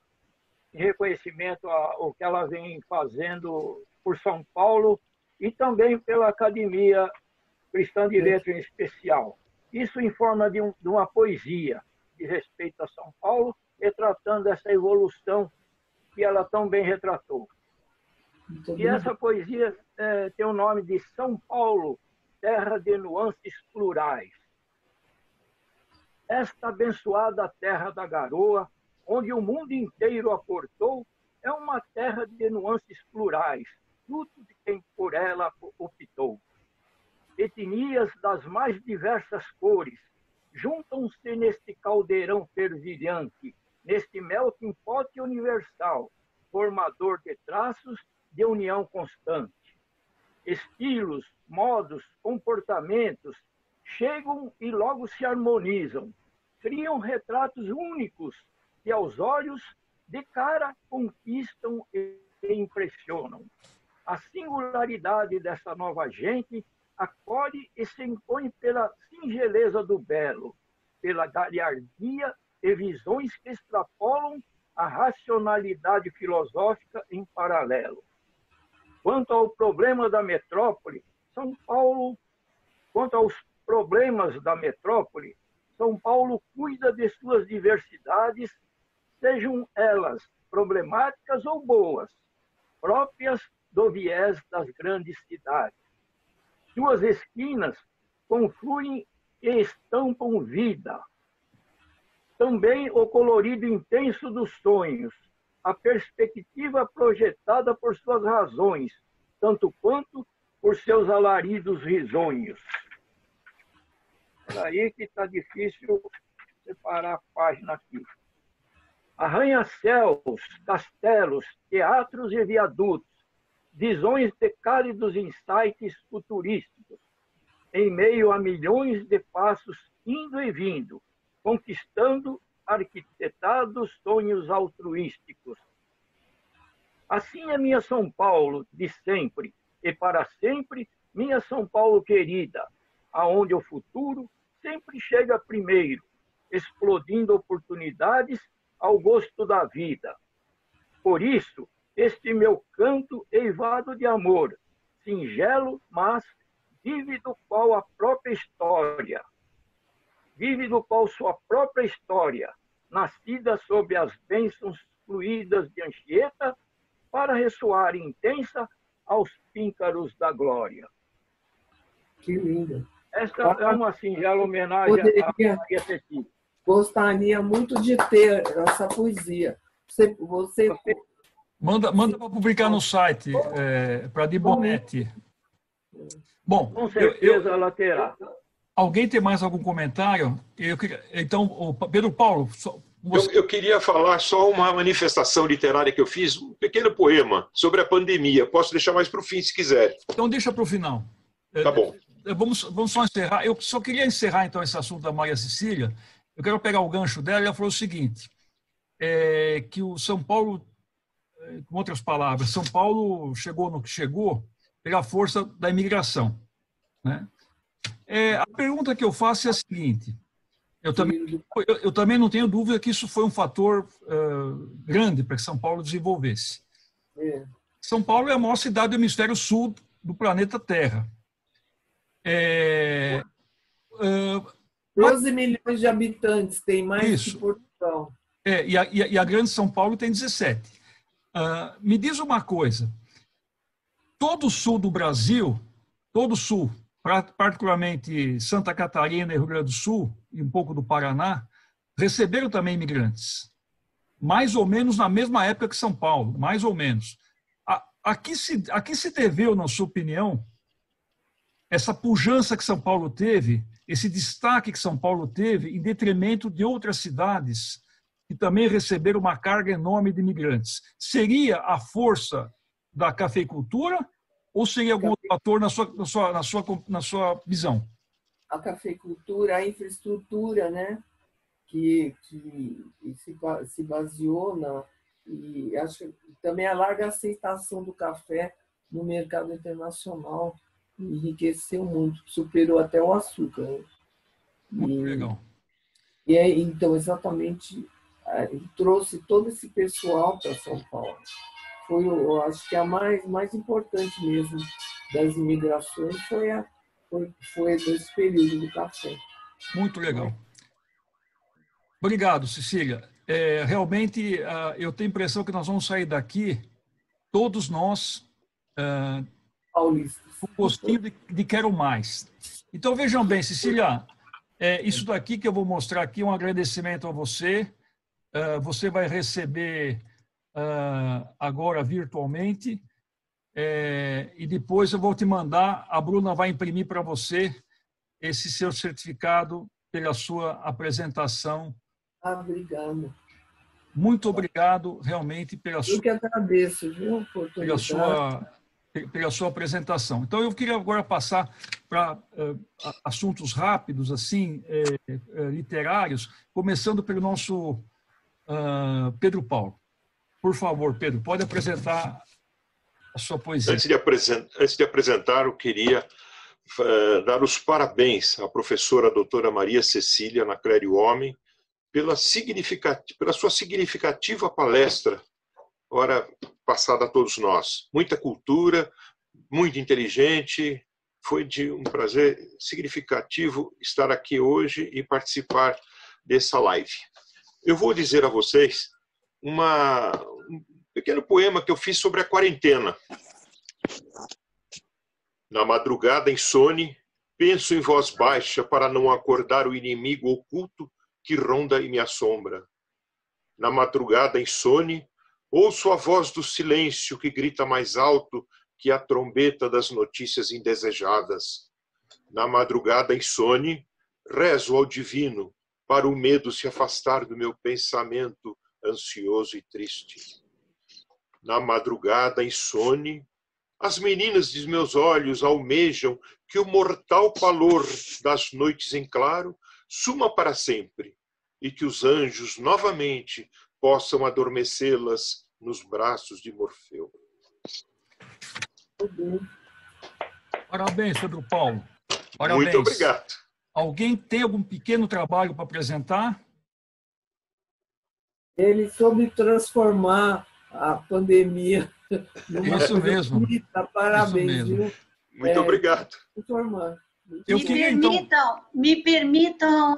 em reconhecimento ao que ela vem fazendo por São Paulo e também pela Academia Cristã de Letras em especial. Isso em forma de uma poesia de respeito a São Paulo, retratando essa evolução que ela tão bem retratou. E essa poesia tem o nome de São Paulo, terra de nuances plurais. Esta abençoada terra da garoa, onde o mundo inteiro aportou, é uma terra de nuances plurais, fruto de quem por ela optou. Etnias das mais diversas cores juntam-se neste caldeirão fervilhante, neste melting pot universal, formador de traços de união constante. Estilos, modos, comportamentos chegam e logo se harmonizam, criam retratos únicos que aos olhos de cara conquistam e impressionam. A singularidade dessa nova gente acolhe e se impõe pela singeleza do belo, pela galhardia e visões que extrapolam a racionalidade filosófica em paralelo. Quanto ao problema da metrópole, São Paulo cuida de suas diversidades, sejam elas problemáticas ou boas, próprias do viés das grandes cidades. Suas esquinas confluem e estampam vida. Também o colorido intenso dos sonhos, a perspectiva projetada por suas razões, tanto quanto por seus alaridos risonhos. É aí que está difícil separar a página aqui. Arranha-céus, castelos, teatros e viadutos, visões de cálidos insights futurísticos, em meio a milhões de passos indo e vindo, conquistando arquitetados sonhos altruísticos. Assim é minha São Paulo, de sempre, e para sempre, minha São Paulo querida, aonde o futuro sempre chega primeiro, explodindo oportunidades ao gosto da vida. Por isso, este meu canto eivado de amor, singelo, mas vívido qual a própria história, vívido qual sua própria história, nascida sob as bênçãos fluídas de Anchieta, para ressoar intensa aos píncaros da glória. Que lindo. Esta é uma singela homenagem a Maria Cecília. Gostaria muito de ter essa poesia. Você... Manda para publicar no site, para Di Bonetti. Bom, com certeza ela terá. Alguém tem mais algum comentário? Então, Pedro Paulo... Eu queria falar só uma manifestação literária que eu fiz, um pequeno poema sobre a pandemia. Posso deixar mais para o fim, se quiser. Então, deixa para o final. Tá bom. Vamos só encerrar. Eu só queria encerrar, então, esse assunto da Maria Cecília. Eu quero pegar o gancho dela. Ela falou o seguinte, que o São Paulo, com outras palavras, São Paulo chegou no que chegou pela força da imigração, né? A pergunta que eu faço é a seguinte, eu também não tenho dúvida que isso foi um fator grande para que São Paulo desenvolvesse. São Paulo é a maior cidade do hemisfério sul do planeta Terra. 12 milhões de habitantes, tem mais isso. que Portugal. E a grande São Paulo tem 17. Me diz uma coisa, todo o sul do Brasil, todo o sul, particularmente Santa Catarina e Rio Grande do Sul, e um pouco do Paraná, receberam também imigrantes, mais ou menos na mesma época que São Paulo, mais ou menos. A que se deveu, na sua opinião, essa pujança que São Paulo teve, esse destaque que São Paulo teve, em detrimento de outras cidades que também receberam uma carga enorme de imigrantes? Seria a força da cafeicultura ou seria algum outro fator na sua visão? A cafeicultura, a infraestrutura, né, que se baseou e acho que também a larga aceitação do café no mercado internacional enriqueceu muito, superou até o açúcar. Né? Muito legal. Então, exatamente, trouxe todo esse pessoal para São Paulo. Foi, eu acho que a mais importante mesmo das imigrações foi desse período do café. Muito legal. Obrigado, Cecília. Realmente, eu tenho a impressão que nós vamos sair daqui, todos nós, paulistas, com gostinho de quero mais. Então, vejam bem, Cecília, isso daqui que eu vou mostrar aqui é um agradecimento a você. Você vai receber agora virtualmente e depois eu vou te mandar, a Bruna vai imprimir para você esse seu certificado pela sua apresentação. Obrigado. Muito obrigado realmente pela sua... Eu que agradeço, viu, pela sua apresentação. Então, eu queria agora passar para assuntos rápidos, assim, literários, começando pelo nosso Pedro Paulo. Por favor, Pedro, pode apresentar a sua poesia. Antes de apresentar, eu queria dar os parabéns à professora doutora Maria Cecília Anaclerio Homem pela sua significativa palestra, ora passada a todos nós. Muita cultura, muito inteligente, foi de um prazer significativo estar aqui hoje e participar dessa live. Eu vou dizer a vocês um pequeno poema que eu fiz sobre a quarentena. Na madrugada insone, penso em voz baixa para não acordar o inimigo oculto que ronda e me assombra. Na madrugada insone, ouço a voz do silêncio que grita mais alto que a trombeta das notícias indesejadas. Na madrugada insone, rezo ao divino para o medo se afastar do meu pensamento ansioso e triste. Na madrugada insone, as meninas de meus olhos almejam que o mortal calor das noites em claro suma para sempre e que os anjos novamente possam adormecê-las nos braços de Morfeu. Parabéns, Pedro Paulo. Parabéns. Muito obrigado. Alguém tem algum pequeno trabalho para apresentar? Ele soube transformar a pandemia numa Isso mesmo. bonita. Parabéns, Isso mesmo. viu? Muito obrigado. Transformando. Me permitam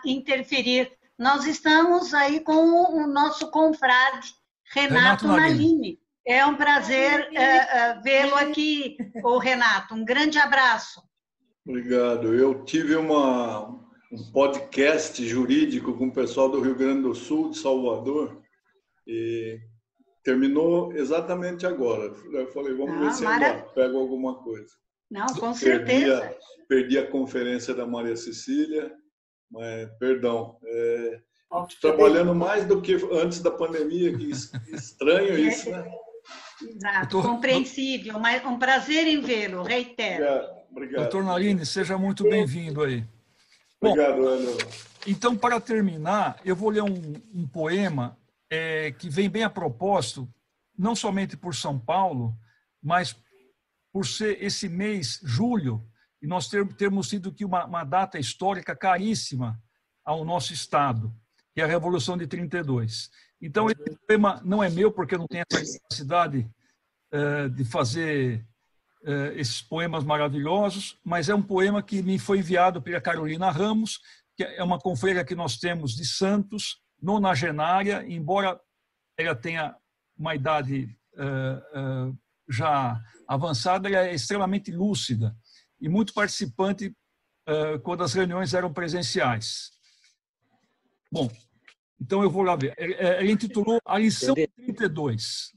interferir. Nós estamos aí com o nosso confrade, Renato Nalini. É um prazer vê-lo aqui, o Renato. Um grande abraço. Obrigado. Eu tive um podcast jurídico com o pessoal do Rio Grande do Sul, de Salvador, e terminou exatamente agora. Eu falei, vamos ver se ainda pego alguma coisa. Não, com certeza. Perdi a conferência da Maria Cecília, mas, perdão, trabalhando mais do que antes da pandemia, que estranho isso, né? Exato, compreensível, mas um prazer em vê-lo, reitero. Obrigado. Doutor Nalini, seja muito bem-vindo aí. Obrigado, Ana. Então, para terminar, eu vou ler um poema que vem bem a propósito, não somente por São Paulo, mas por ser esse mês, julho, e nós termos tido aqui uma data histórica caríssima ao nosso Estado, que é a Revolução de 32. Então, esse poema não é meu, porque eu não tenho essa capacidade de fazer esses poemas maravilhosos, mas é um poema que me foi enviado pela Carolina Ramos, que é uma confreira que nós temos de Santos, nonagenária, embora ela tenha uma idade já avançada, ela é extremamente lúcida e muito participante quando as reuniões eram presenciais. Bom, então eu vou lá ver. Ele intitulou a lição 32.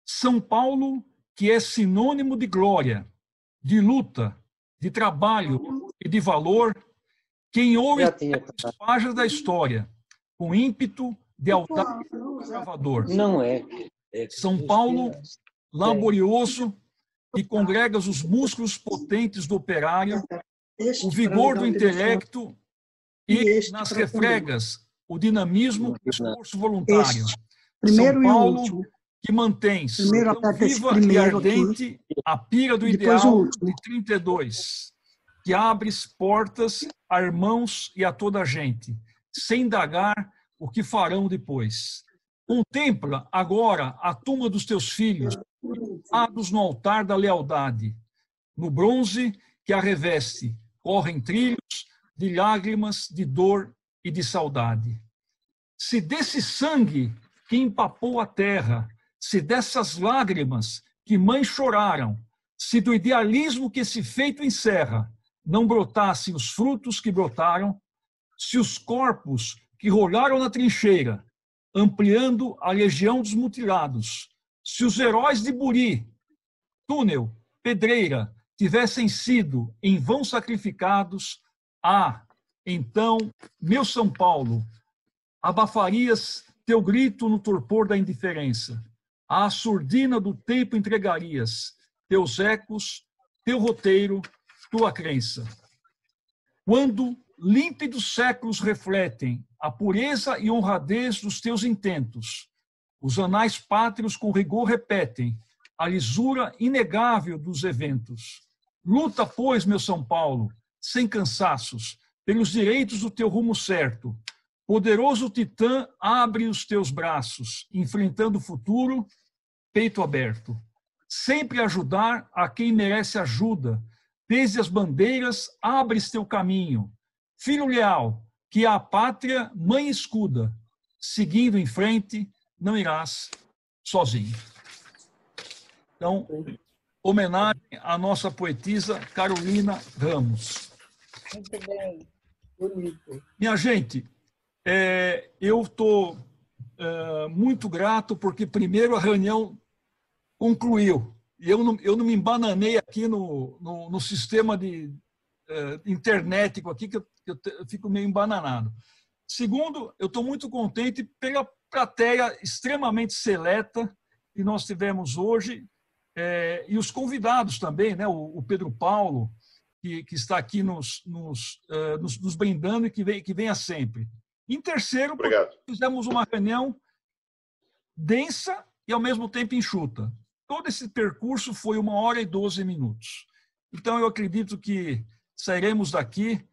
São Paulo, que é sinônimo de glória, de luta, de trabalho e de valor, quem ouve as páginas da história, com ímpeto de altar salvador. Não é. São Paulo, laborioso, que congrega os músculos potentes do operário, o vigor do intelecto e, nas refregas, o dinamismo e o esforço voluntário. São Paulo, que mantém tão viva e ardente a pira do ideal de 32, que abre portas a irmãos e a toda a gente, sem indagar o que farão depois. Contempla agora a tumba dos teus filhos, colocados no altar da lealdade. No bronze que a reveste, correm trilhos de lágrimas, de dor e de saudade. Se desse sangue que empapou a terra, se dessas lágrimas que mães choraram, se do idealismo que esse feito encerra, não brotassem os frutos que brotaram, se os corpos que rolaram na trincheira, ampliando a legião dos mutilados, se os heróis de Buri, Túnel, Pedreira, tivessem sido em vão sacrificados, então, meu São Paulo, abafarias teu grito no torpor da indiferença, à surdina do tempo entregarias teus ecos, teu roteiro, tua crença. Quando límpidos séculos refletem a pureza e honradez dos teus intentos, os anais pátrios com rigor repetem a lisura inegável dos eventos. Luta, pois, meu São Paulo, sem cansaços, pelos direitos do teu rumo certo. Poderoso titã, abre os teus braços, enfrentando o futuro, peito aberto. Sempre ajudar a quem merece ajuda. Desde as bandeiras, abres teu caminho. Filho leal, que a pátria mãe escuda. Seguindo em frente, não irás sozinho. Então, homenagem à nossa poetisa Carolina Ramos. Muito bem. Bonito. Minha gente, eu estou muito grato porque, primeiro, a reunião concluiu. E eu não me embananei aqui no sistema de internetico aqui, que eu fico meio embananado. Segundo, eu estou muito contente pela plateia extremamente seleta que nós tivemos hoje, e os convidados também, né? O Pedro Paulo, que está aqui nos brindando e que venha sempre. Em terceiro, fizemos uma reunião densa e, ao mesmo tempo, enxuta. Todo esse percurso foi 1h e 12 minutos. Então, eu acredito que sairemos daqui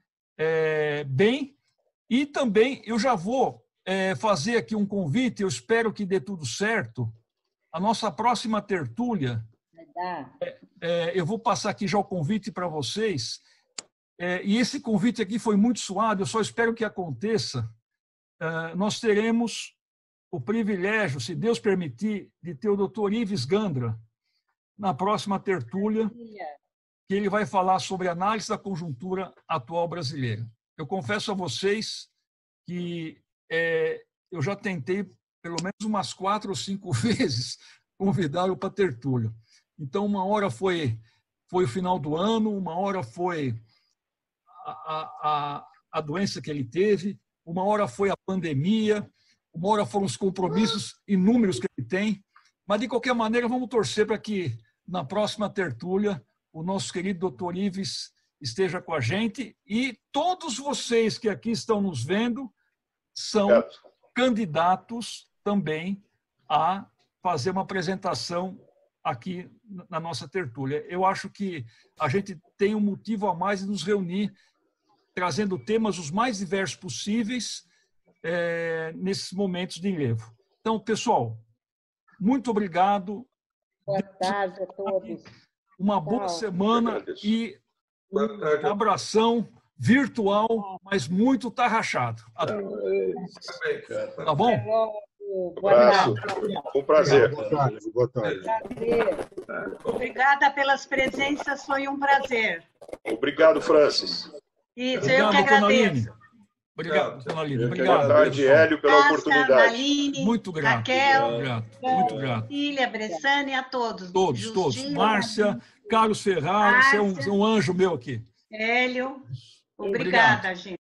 bem. E também eu já vou fazer aqui um convite, eu espero que dê tudo certo. A nossa próxima tertúlia, eu vou passar aqui já o convite para vocês. E esse convite aqui foi muito suado, eu só espero que aconteça. Nós teremos o privilégio, se Deus permitir, de ter o Dr. Ives Gandra na próxima tertúlia, que ele vai falar sobre análise da conjuntura atual brasileira. Eu confesso a vocês que eu já tentei pelo menos umas 4 ou 5 vezes convidá-lo para a tertúlia. Então, uma hora foi o final do ano, uma hora foi a doença que ele teve, uma hora foi a pandemia, uma hora foram os compromissos inúmeros que ele tem. Mas, de qualquer maneira, vamos torcer para que, na próxima tertúlia, o nosso querido Dr. Ives esteja com a gente, e todos vocês que aqui estão nos vendo são candidatos também a fazer uma apresentação aqui na nossa tertúlia. Eu acho que a gente tem um motivo a mais de nos reunir, trazendo temas os mais diversos possíveis nesses momentos de enlevo. Então, pessoal, muito obrigado. Boa tarde a todos. Uma boa semana e um abração virtual, mas muito tarrachado. Tá bom? Um prazer. Boa tarde. Obrigada pelas presenças, foi um prazer. Obrigado, Francis. Isso, eu que agradeço. Obrigado, dona Lídia. Boa tarde, Hélio, pela oportunidade. Naline, Muito grato. Raquel, Muito grato. Cília, Bressane, a todos. Todos. Márcia, Carlos Ferrara, você é um anjo meu aqui. Hélio, obrigada, gente.